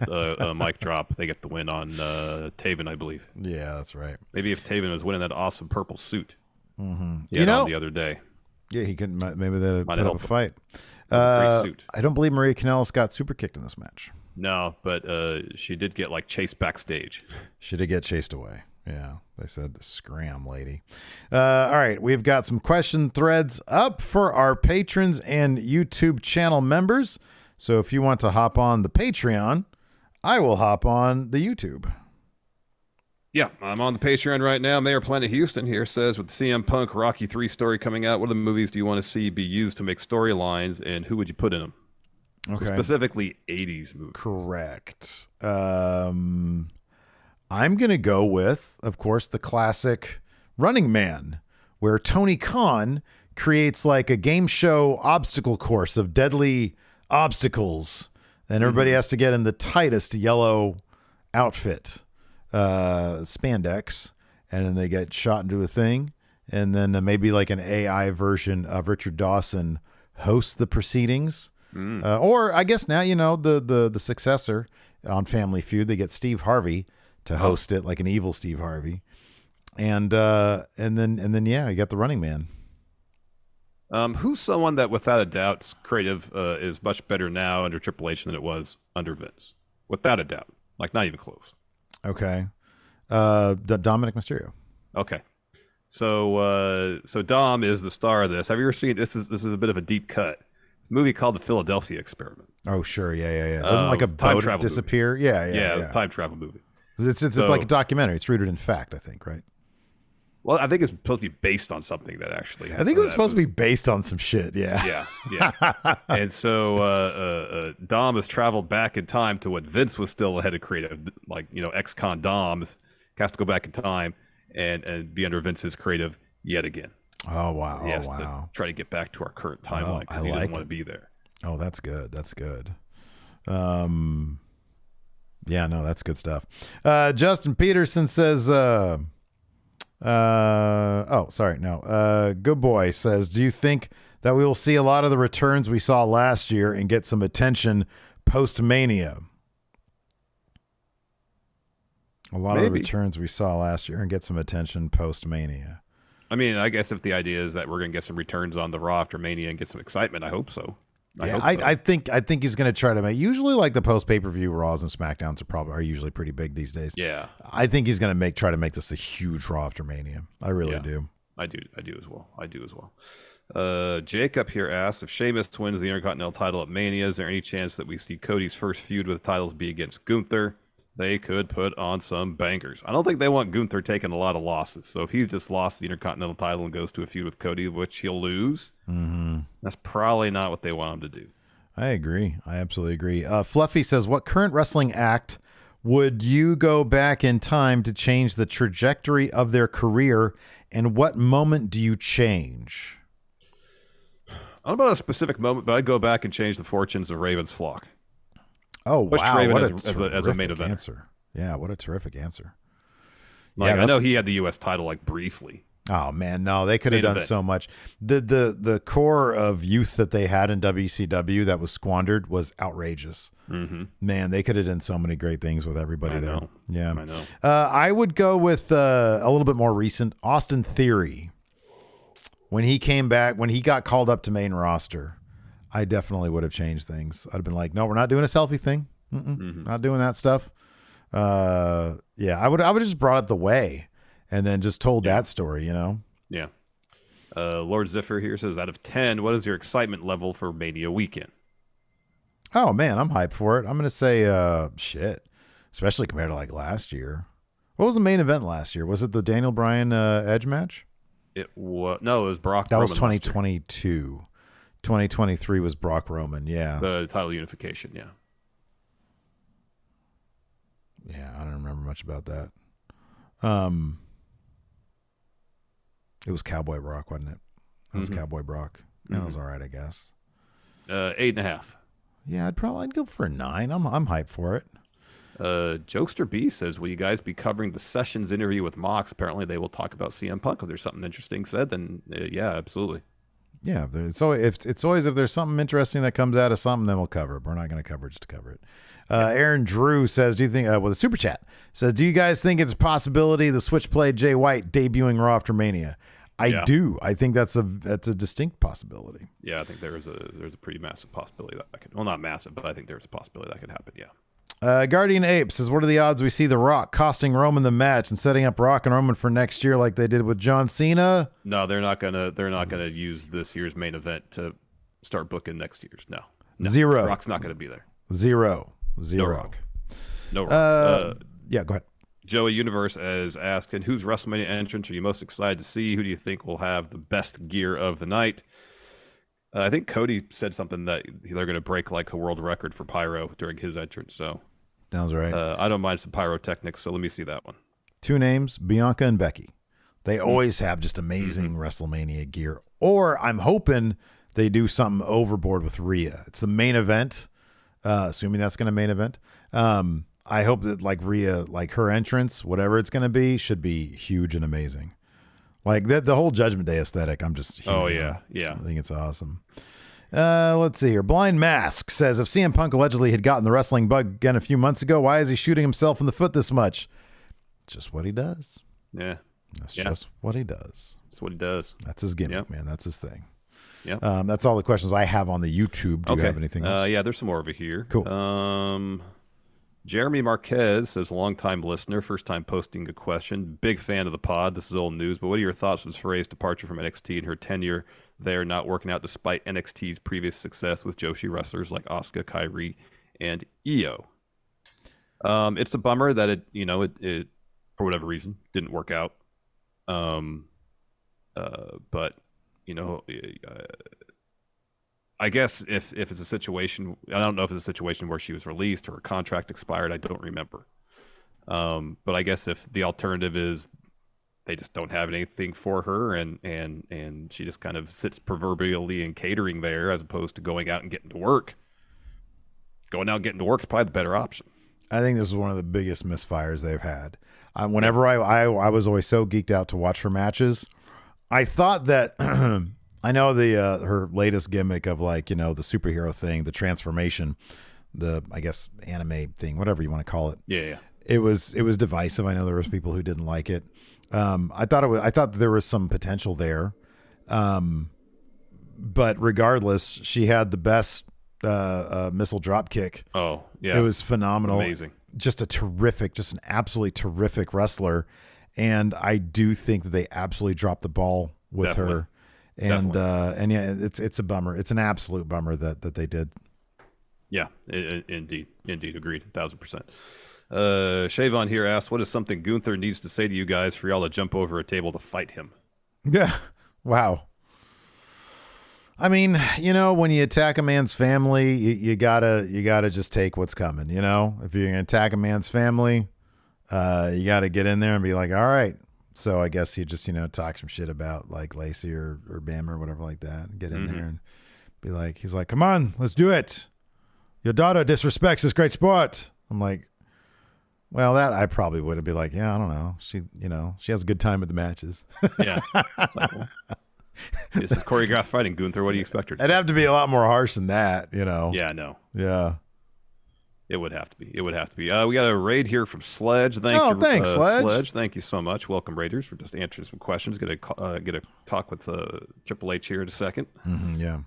Speaker 2: mic drop. They get the win on Taven, I believe.
Speaker 1: Yeah, that's right.
Speaker 2: Maybe if Taven was winning that awesome purple suit.
Speaker 1: You know,
Speaker 2: the other day.
Speaker 1: Yeah, he couldn't. Maybe they put up a fight.
Speaker 2: Great suit.
Speaker 1: I don't believe Maria Kanellis got super kicked in this match.
Speaker 2: No, but she did get chased backstage.
Speaker 1: She did get chased away. Yeah, they said scram, lady. All right, we've got some question threads up for our patrons and YouTube channel members. So if you want to hop on the Patreon, I will hop on the YouTube.
Speaker 2: Yeah, I'm on the Patreon right now. Mayor Planet Houston here says, with the CM Punk Rocky 3 story coming out, what other movies do you want to see be used to make storylines, and who would you put in them?
Speaker 1: Okay.
Speaker 2: So specifically 80s movies.
Speaker 1: Correct. I'm going to go with, of course, the classic Running Man, where Tony Khan creates like a game show obstacle course of deadly obstacles, and everybody has to get in the tightest yellow outfit, spandex, and then they get shot into a thing, and then maybe like an AI version of Richard Dawson hosts the proceedings. Or I guess now, the successor on Family Feud, they get Steve Harvey to host it, like an evil Steve Harvey. And then you got the Running Man.
Speaker 2: Who's someone that without a doubt creative is much better now under Triple H than it was under Vince? Without a doubt. Like not even close.
Speaker 1: Okay. Dominic Mysterio.
Speaker 2: Okay. So Dom is the star of this. Have you ever seen this is a bit of a deep cut. It's a movie called The Philadelphia Experiment.
Speaker 1: Oh sure, yeah. Doesn't like a boat disappear?
Speaker 2: Movie. Yeah, time travel movie.
Speaker 1: It's like a documentary. It's rooted in fact, I think, right?
Speaker 2: Well, I think it's supposed to be based on something that actually happened.
Speaker 1: I think it was supposed to be based on some shit, yeah.
Speaker 2: Yeah. And so Dom has traveled back in time to what Vince was still ahead of creative, ex-con Dom has to go back in time and be under Vince's creative yet again.
Speaker 1: Oh, wow.
Speaker 2: He has to try to get back to our current timeline because he doesn't want to be there.
Speaker 1: Oh, that's good. Yeah, no, that's good stuff. Justin Peterson says, Good Boy says, do you think that we will see a lot of the returns we saw last year and get some attention post-Mania? A lot of the returns we saw last year and get some attention post-Mania.
Speaker 2: I mean, I guess if the idea is that we're going to get some returns on the Raw after Mania and get some excitement, I hope so.
Speaker 1: I think he's going to try to make, usually like the post pay-per-view Raws and Smackdowns are usually pretty big these days.
Speaker 2: Yeah.
Speaker 1: I think he's going to try to make this a huge Raw after Mania. I really do.
Speaker 2: I do as well. Jacob here asks, if Sheamus wins the Intercontinental title at Mania, is there any chance that we see Cody's first feud with the titles be against Gunther? They could put on some bangers. I don't think they want Gunther taking a lot of losses. So if he just lost the Intercontinental title and goes to a feud with Cody, which he'll lose, that's probably not what they want him to do.
Speaker 1: I agree. I absolutely agree. Fluffy says, what current wrestling act would you go back in time to change the trajectory of their career, and what moment do you change?
Speaker 2: I don't know about a specific moment, but I'd go back and change the fortunes of Raven's flock.
Speaker 1: Oh, wow.
Speaker 2: Raven
Speaker 1: What
Speaker 2: as a main event
Speaker 1: answer. Yeah, what a terrific answer.
Speaker 2: Like, I know he had the U.S. title like briefly.
Speaker 1: Oh man, no, they could have done so much. The core of youth that they had in WCW that was squandered was outrageous.
Speaker 2: Mm-hmm.
Speaker 1: Man, they could have done so many great things with everybody there. Yeah,
Speaker 2: I know.
Speaker 1: I would go with a little bit more recent Austin Theory. When he came back, when he got called up to main roster, I definitely would have changed things. I'd have been like, no, we're not doing a selfie thing. Not doing that stuff. Yeah, I would have just brought up the way. And then just told that story, you know?
Speaker 2: Yeah. Lord Ziffer here says, out of 10, what is your excitement level for Mania weekend?
Speaker 1: Oh, man, I'm hyped for it. I'm going to say shit, especially compared to like last year. What was the main event last year? Was it the Daniel Bryan Edge match?
Speaker 2: It was Brock
Speaker 1: That
Speaker 2: Roman.
Speaker 1: Was 2022. 2023 was Brock Roman, yeah.
Speaker 2: The title unification, yeah.
Speaker 1: Yeah, I don't remember much about that. It was Cowboy Brock, wasn't it? It was Cowboy Brock. That was all right, I guess.
Speaker 2: 8.5.
Speaker 1: Yeah, I'd go for a 9. I'm hyped for it.
Speaker 2: Jokester B says, will you guys be covering the Sessions interview with Mox? Apparently they will talk about CM Punk. If there's something interesting said, then yeah, absolutely.
Speaker 1: Yeah, it's always if there's something interesting that comes out of something, then we'll cover it. We're not going to cover it just to cover it. Aaron Drew says, do you think, with a super chat, says, do you guys think it's a possibility the Switchblade Jay White debuting Raw after Mania? I do. I think that's a distinct possibility.
Speaker 2: Yeah, I think there's a pretty massive possibility that could, well, not massive, but I think there's a possibility that could happen. Yeah.
Speaker 1: Guardian Ape says, what are the odds we see The Rock costing Roman the match and setting up Rock and Roman for next year like they did with John Cena?
Speaker 2: No, they're not gonna use this year's main event to start booking next year's. No.
Speaker 1: 0.
Speaker 2: Rock's not gonna be there.
Speaker 1: 0.
Speaker 2: No Rock. No Rock.
Speaker 1: Yeah, go ahead.
Speaker 2: Joey Universe is asking, whose WrestleMania entrance are you most excited to see? Who do you think will have the best gear of the night? I think Cody said something that they're going to break like a world record for pyro during his entrance. So
Speaker 1: sounds right.
Speaker 2: I don't mind some pyrotechnics, so let me see that one.
Speaker 1: 2 names, Bianca and Becky. They always have just amazing WrestleMania gear. Or I'm hoping they do something overboard with Rhea. It's the main event, assuming that's going to main event. I hope that like Rhea, like her entrance, whatever it's going to be, should be huge and amazing. Like the whole Judgment Day aesthetic, I'm just huge.
Speaker 2: Oh, yeah. Yeah.
Speaker 1: I think it's awesome. Let's see here. Blind Mask says, if CM Punk allegedly had gotten the wrestling bug again a few months ago, why is he shooting himself in the foot this much? It's just what he does.
Speaker 2: Yeah.
Speaker 1: That's just what he does.
Speaker 2: That's what he does.
Speaker 1: That's his gimmick, man. That's his thing.
Speaker 2: Yeah.
Speaker 1: That's all the questions I have on the YouTube. Do you have anything else?
Speaker 2: Yeah, there's some more over here.
Speaker 1: Cool.
Speaker 2: Jeremy Marquez says, long-time listener, first time posting a question. Big fan of the pod. This is old news, but what are your thoughts on Saray's departure from NXT and her tenure there not working out despite NXT's previous success with Joshi wrestlers like Asuka, Kairi, and Io? It's a bummer that it for whatever reason didn't work out. But I guess if it's a situation, I don't know if it's a situation where she was released or her contract expired. I don't remember. But I guess if the alternative is they just don't have anything for her and she just kind of sits proverbially in catering there as opposed to going out and getting to work. Going out and getting to work is probably the better option.
Speaker 1: I think this is one of the biggest misfires they've had. Whenever I was always so geeked out to watch her matches, I thought that I know her latest gimmick of like, the superhero thing, the transformation, the, I guess, anime thing, whatever you want to call it.
Speaker 2: Yeah.
Speaker 1: It was divisive. I know there was people who didn't like it. I thought there was some potential there. But regardless, she had the best missile drop kick.
Speaker 2: Oh, yeah.
Speaker 1: It was phenomenal.
Speaker 2: Amazing.
Speaker 1: Just an absolutely terrific wrestler. And I do think that they absolutely dropped the ball with her. And yeah, it's a bummer. It's an absolute bummer that they did.
Speaker 2: Yeah, indeed, agreed, 1,000%. Shavon here asks, what is something Gunther needs to say to you guys for y'all to jump over a table to fight him?
Speaker 1: Yeah, wow. I mean, when you attack a man's family, you gotta just take what's coming. If you're gonna attack a man's family, you gotta get in there and be like, all right. So I guess you just, talk some shit about like Lacey or Bam or whatever like that and get in there He's like, come on, let's do it. Your daughter disrespects this great sport. I'm like, well, that I probably would have been like, yeah, I don't know. She has a good time at the matches.
Speaker 2: Yeah. This is choreographed fighting, Gunther. What do you expect her to
Speaker 1: It'd have to be a lot more harsh than that,
Speaker 2: Yeah, no.
Speaker 1: Yeah.
Speaker 2: It would have to be. We got a raid here from Sledge.
Speaker 1: Thanks, Sledge.
Speaker 2: Thank you so much. Welcome, Raiders. We're just answering some questions. Get a talk with Triple H here in a second.
Speaker 1: Yeah.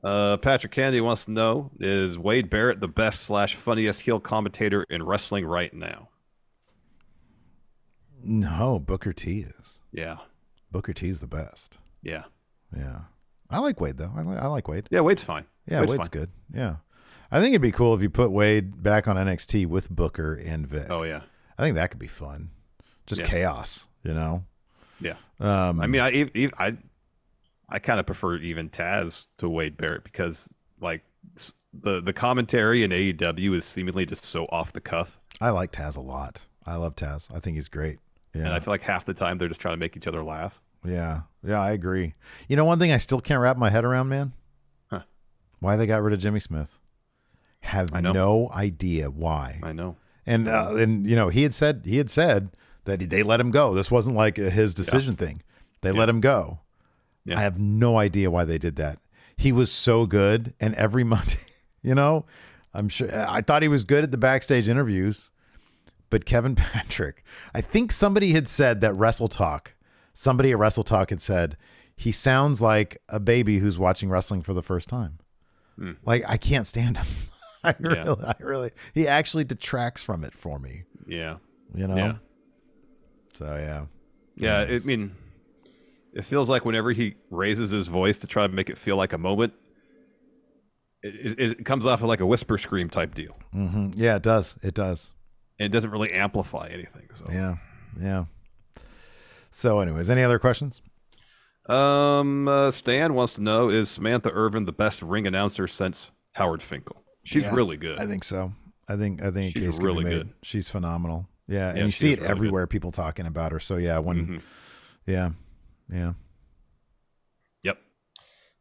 Speaker 2: Patrick Kennedy wants to know, is Wade Barrett the best / funniest heel commentator in wrestling right now?
Speaker 1: No, Booker T is.
Speaker 2: Yeah.
Speaker 1: Booker T is the best.
Speaker 2: Yeah.
Speaker 1: Yeah. I like Wade, though. I like Wade.
Speaker 2: Yeah, Wade's fine.
Speaker 1: Yeah, Wade's
Speaker 2: fine.
Speaker 1: Good. Yeah. I think it'd be cool if you put Wade back on NXT with Booker and Vic.
Speaker 2: Oh, yeah.
Speaker 1: I think that could be fun. Just chaos,
Speaker 2: Yeah.
Speaker 1: I
Speaker 2: mean, I kind of prefer even Taz to Wade Barrett because, like, the commentary in AEW is seemingly just so off the cuff.
Speaker 1: I like Taz a lot. I love Taz. I think he's great. Yeah.
Speaker 2: And I feel like half the time they're just trying to make each other laugh.
Speaker 1: Yeah. Yeah, I agree. One thing I still can't wrap my head around, man?
Speaker 2: Huh.
Speaker 1: Why they got rid of Jimmy Smith. Have no idea why.
Speaker 2: I know.
Speaker 1: And he had said that they let him go. This wasn't like his decision thing. They let him go. Yeah. I have no idea why they did that. He was so good, and every Monday, I'm sure I thought he was good at the backstage interviews, but Kevin Patrick, I think somebody had said that somebody at Wrestle Talk had said he sounds like a baby who's watching wrestling for the first time. Like, I can't stand him. I really, he actually detracts from it for me.
Speaker 2: Yeah.
Speaker 1: Yeah. So, yeah.
Speaker 2: Yeah. I mean, it feels like whenever he raises his voice to try to make it feel like a moment, it comes off of like a whisper scream type deal.
Speaker 1: Mm-hmm. Yeah, it does. And
Speaker 2: it doesn't really amplify anything. So.
Speaker 1: Yeah. So anyways, any other questions?
Speaker 2: Stan wants to know, is Samantha Irvin the best ring announcer since Howard Finkel? She's really good.
Speaker 1: I think so. I think
Speaker 2: she's really good.
Speaker 1: She's phenomenal. Yeah, and you see it really everywhere. Good. People talking about her. So yeah, yeah.
Speaker 2: Yep.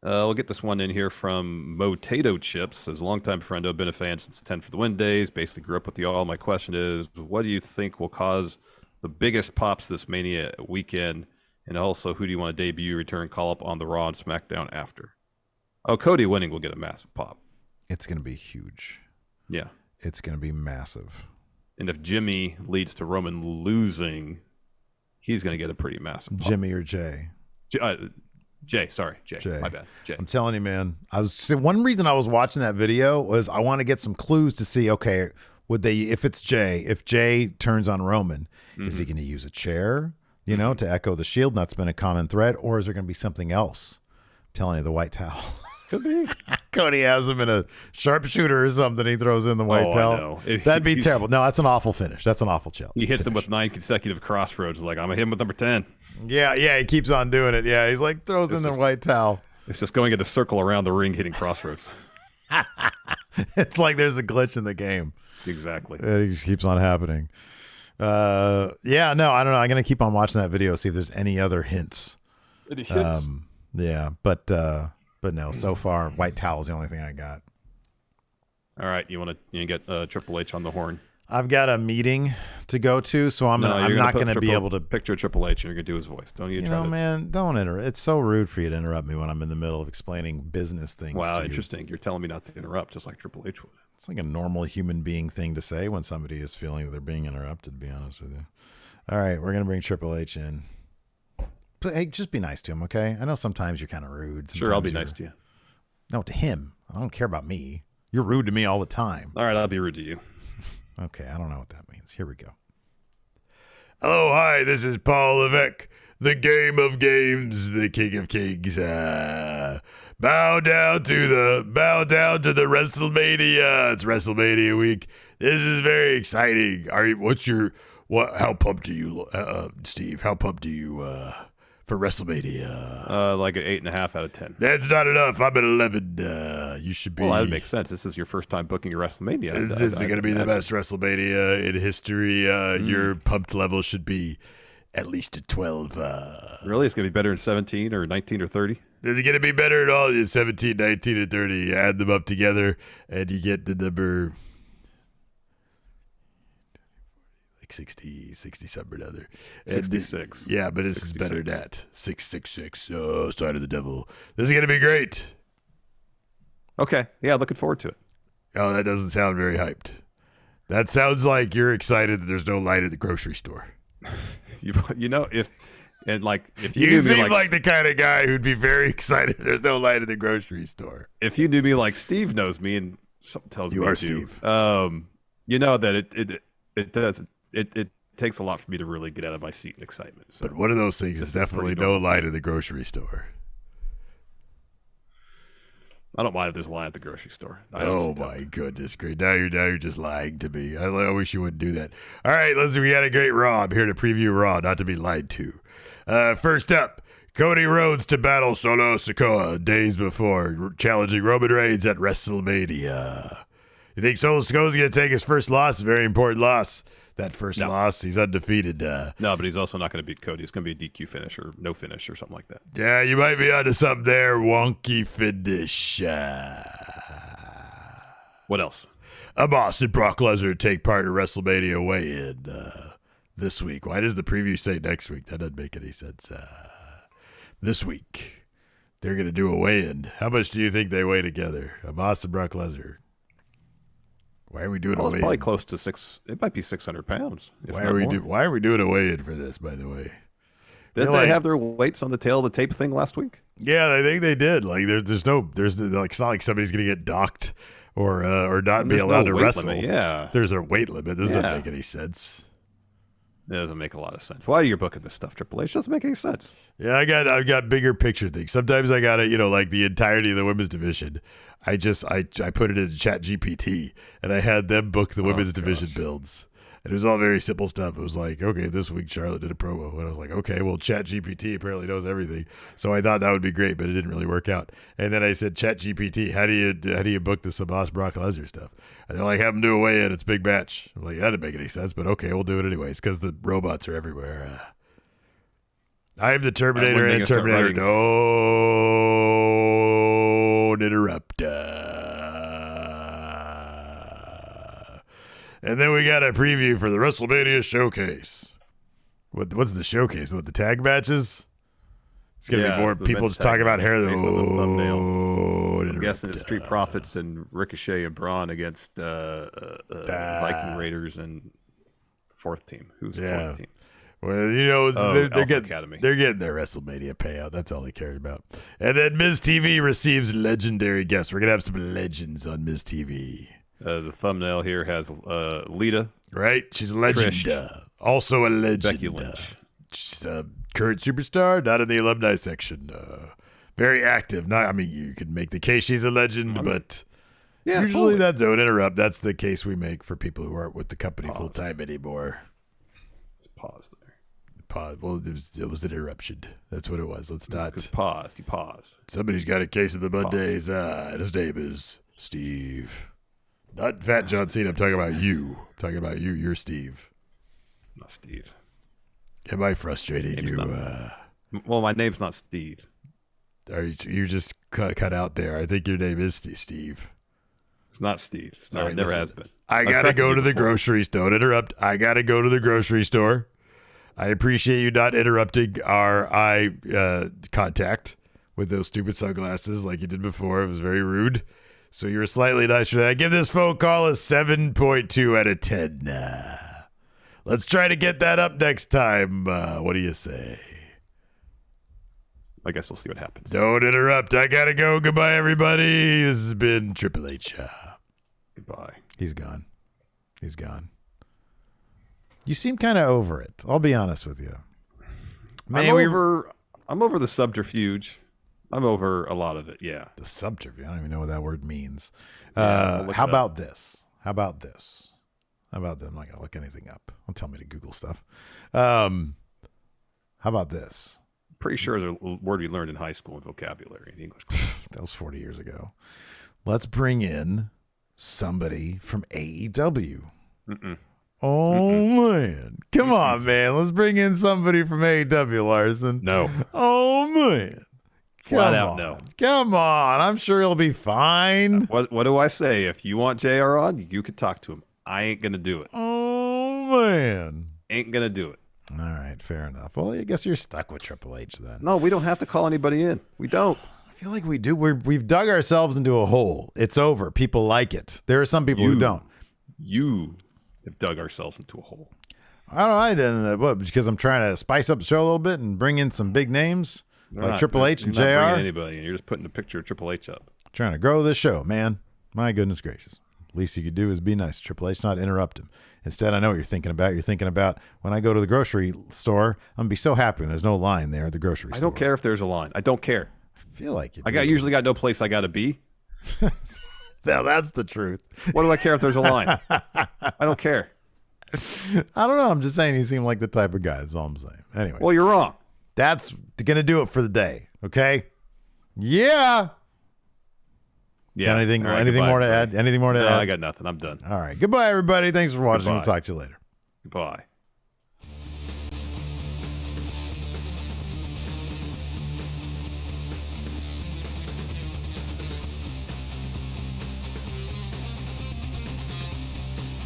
Speaker 2: We'll get this one in here from Motato Chips. Says, longtime friendo, been a fan since 10 for the Win days. Basically grew up with y'all. My question is, what do you think will cause the biggest pops this Mania weekend? And also, who do you want to debut, return, call up on the Raw and SmackDown after? Oh, Cody winning will get a massive pop.
Speaker 1: It's going to be huge.
Speaker 2: Yeah.
Speaker 1: It's going to be massive.
Speaker 2: And if Jimmy leads to Roman losing, he's going to get a pretty massive pop.
Speaker 1: Jimmy or Jay?
Speaker 2: Jay. My bad. Jay.
Speaker 1: I'm telling you, man. One reason I was watching that video was I want to get some clues to see, okay, if Jay turns on Roman, is he going to use a chair, to echo the Shield? And that's been a common thread. Or is there going to be something else? I'm telling you, the white towel.
Speaker 2: Could be.
Speaker 1: Cody has him in a sharpshooter or something. He throws in the white towel. That'd be terrible. No, that's an awful finish. That's an awful chill.
Speaker 2: He hits them with 9 consecutive crossroads. Like, I'm going to hit him with number 10.
Speaker 1: Yeah, he keeps on doing it. Yeah, he's like throws in the white towel.
Speaker 2: It's just going in a circle around the ring, hitting crossroads.
Speaker 1: It's like there's a glitch in the game.
Speaker 2: Exactly.
Speaker 1: It just keeps on happening. I don't know. I'm going to keep on watching that video, see if there's any other hints.
Speaker 2: Any hints?
Speaker 1: But no, so far, white towel is the only thing I got.
Speaker 2: All right, you want to get Triple H on the horn?
Speaker 1: I've got a meeting to go to, so I'm not going to be able to
Speaker 2: picture Triple H, and you're going to do his voice. Don't
Speaker 1: man, don't interrupt. It's so rude for you to interrupt me when I'm in the middle of explaining business things.
Speaker 2: Wow, interesting. You're telling me not to interrupt, just like Triple H would.
Speaker 1: It's like a normal human being thing to say when somebody is feeling that they're being interrupted, to be honest with you. All right, we're going to bring Triple H in. Hey, just be nice to him, okay? I know sometimes you're kind of rude.
Speaker 2: Sure, I'll be nice to you.
Speaker 1: No, to him. I don't care about me. You're rude to me all the time.
Speaker 2: All right, I'll be rude to you.
Speaker 1: Okay, I don't know what that means. Here we go. Hello, hi, this is Paul Levesque, the game of games, the king of kings. Bow down to the WrestleMania. It's WrestleMania week. This is very exciting. How pumped are you, Steve? How pumped are you for WrestleMania?
Speaker 2: Like an 8.5 out of 10.
Speaker 1: That's not enough. I'm at 11. You should be.
Speaker 2: Well, that would make sense. This is your first time booking a WrestleMania.
Speaker 1: This is going to be the best WrestleMania in history. Your pumped level should be at least a 12.
Speaker 2: Really? It's going to be better than 17 or 19 or 30?
Speaker 1: Is it going to be better at all? 17, 19, and 30. You add them up together, and you get the number 60 something or other.
Speaker 2: 66.
Speaker 1: Yeah, but this 66. Is better than that. 666. Oh, Sign of the Devil. This is going to be great.
Speaker 2: Okay. Yeah, looking forward to it.
Speaker 1: Oh, that doesn't sound very hyped. That sounds like you're excited that there's no light at the grocery store.
Speaker 2: you know, if
Speaker 1: you seem like the kind of guy who'd be very excited if there's no light at the grocery store.
Speaker 2: If you knew me like Steve knows me and something tells
Speaker 1: you
Speaker 2: me
Speaker 1: are
Speaker 2: to,
Speaker 1: Steve.
Speaker 2: You know that it takes a lot for me to really get out of my seat in excitement. So
Speaker 1: but one of those things is definitely no light at the grocery store.
Speaker 2: I don't mind if there's a line at the grocery store.
Speaker 1: Oh my goodness, great! Now you're just lying to me. I wish you wouldn't do that. All right, we had a great Raw. I'm here to preview Raw, not to be lied to. First up, Cody Rhodes to battle Solo Sikoa days before, challenging Roman Reigns at WrestleMania. You think Solo Sikoa's going to take his first loss? A very important loss. That first loss, he's undefeated.
Speaker 2: No, but he's also not going to beat Cody. It's going to be a DQ finish or no finish or something like that.
Speaker 1: Yeah, you might be onto something there. Wonky finish.
Speaker 2: What else?
Speaker 1: Omos and Brock Lesnar take part in WrestleMania weigh-in this week. Why does the preview say next week? That doesn't make any sense. This week, they're going to do a weigh-in. How much do you think they weigh together? Omos and Brock Lesnar. Why are we doing a weigh-in?
Speaker 2: It's probably close to it might be 600 pounds.
Speaker 1: Why are we doing a weigh-in for this, by the way?
Speaker 2: Didn't they have their weights on the tail of the tape thing last week?
Speaker 1: Yeah, I think they did. Like it's not like somebody's going to get docked or not be allowed to wrestle.
Speaker 2: Limit, yeah.
Speaker 1: There's a weight limit. This doesn't make any sense.
Speaker 2: It doesn't make a lot of sense. Why are you booking this stuff, Triple H? It doesn't make any sense.
Speaker 1: Yeah, I've got bigger picture things. Sometimes I got to, like the entirety of the women's division. I put it into Chat GPT and I had them book the women's division builds. And it was all very simple stuff. It was like, okay, this week Charlotte did a promo. And I was like, okay, well, Chat GPT apparently knows everything. So I thought that would be great, but it didn't really work out. And then I said, Chat GPT, how do you book the Omos Brock Lesnar stuff? And they're like, have them do a weigh-in. It's a big match. I'm like, that didn't make any sense, but okay, we'll do it anyways because the robots are everywhere. I am the Terminator and Terminator. Don't interrupt. And then we got a preview for the WrestleMania showcase. What's the showcase? What, the tag matches? It's going to be more people just talking about hair.
Speaker 2: I'm guessing it's Street Profits and Ricochet and Braun against Viking Raiders and the fourth team. Who's the fourth team?
Speaker 1: Well, they're getting their WrestleMania payout. That's all they cared about. And then Miz TV receives legendary guests. We're going to have some legends on Miz TV.
Speaker 2: The thumbnail here has Lita.
Speaker 1: Right? She's a legend. Also a legend.
Speaker 2: Becky Lynch.
Speaker 1: She's a current superstar, not in the alumni section. Very active. You could make the case she's a legend, but usually that don't interrupt. That's the case we make for people who aren't with the company full time anymore.
Speaker 2: Just pause there.
Speaker 1: Pause. Well, it was an interruption. That's what it was. Let's not.
Speaker 2: You paused.
Speaker 1: Somebody's got a case of the Mondays. And his name is Steve. Not Fat John Cena. I'm talking about you. I'm talking about you. You're Steve.
Speaker 2: Not Steve.
Speaker 1: Am I frustrating you?
Speaker 2: Well, my name's not Steve.
Speaker 1: You just cut out there. I think your name is Steve.
Speaker 2: It's not Steve. No, it never has been.
Speaker 1: I got to go to the grocery store. Don't interrupt. I got to go to the grocery store. I appreciate you not interrupting our eye contact with those stupid sunglasses like you did before. It was very rude. So you were slightly nicer than that. I give this phone call a 7.2 out of 10. Let's try to get that up next time. What do you say?
Speaker 2: I guess we'll see what happens.
Speaker 1: Don't interrupt. I got to go. Goodbye, everybody. This has been Triple H.
Speaker 2: Goodbye.
Speaker 1: He's gone. You seem kind of over it. I'll be honest with you.
Speaker 2: I'm over the subterfuge. I'm over a lot of it, yeah.
Speaker 1: The subterfuge. I don't even know what that word means. How about this? I'm not going to look anything up. Don't tell me to Google stuff. How about this?
Speaker 2: Pretty sure it's a word we learned in high school in vocabulary in English class.
Speaker 1: That was 40 years ago. Let's bring in somebody from AEW. Man. Come on, man. Let's bring in somebody from AEW, Larson.
Speaker 2: No.
Speaker 1: Oh, man.
Speaker 2: Flat out no.
Speaker 1: Come on. I'm sure he'll be fine.
Speaker 2: What do I say? If you want JR on, you could talk to him. I ain't going to do it.
Speaker 1: Oh, man.
Speaker 2: Ain't going to do it.
Speaker 1: All right, fair enough. Well, I guess you're stuck with Triple H then.
Speaker 2: No, we don't have to call anybody in. We don't.
Speaker 1: I feel like we do. We've dug ourselves into a hole. It's over. People like it. There are some people who don't.
Speaker 2: You have dug ourselves into a hole.
Speaker 1: I didn't. What? Because I'm trying to spice up the show a little bit and bring in some big names like Triple H and JR.
Speaker 2: You're not bringing anybody. You're just putting a picture of Triple H up.
Speaker 1: Trying to grow this show, man. My goodness gracious. Least you could do is be nice to Triple H, not interrupt him. Instead, I know what you're thinking about. You're thinking about when I go to the grocery store, I'm going to be so happy when there's no line there at the grocery store.
Speaker 2: I don't care if there's a line. I don't care.
Speaker 1: I feel like you
Speaker 2: usually got no place I got to be.
Speaker 1: Now, that's the truth.
Speaker 2: What do I care if there's a line? I don't care.
Speaker 1: I don't know. I'm just saying you seem like the type of guy. That's all I'm saying. Anyway.
Speaker 2: Well, you're wrong.
Speaker 1: That's going to do it for the day. Okay? Yeah.
Speaker 2: Yeah.
Speaker 1: Anything more to add? Anything more to add?
Speaker 2: I got nothing. I'm done.
Speaker 1: All right. Goodbye, everybody. Thanks for watching.
Speaker 2: Goodbye.
Speaker 1: We'll talk to you later.
Speaker 2: Goodbye.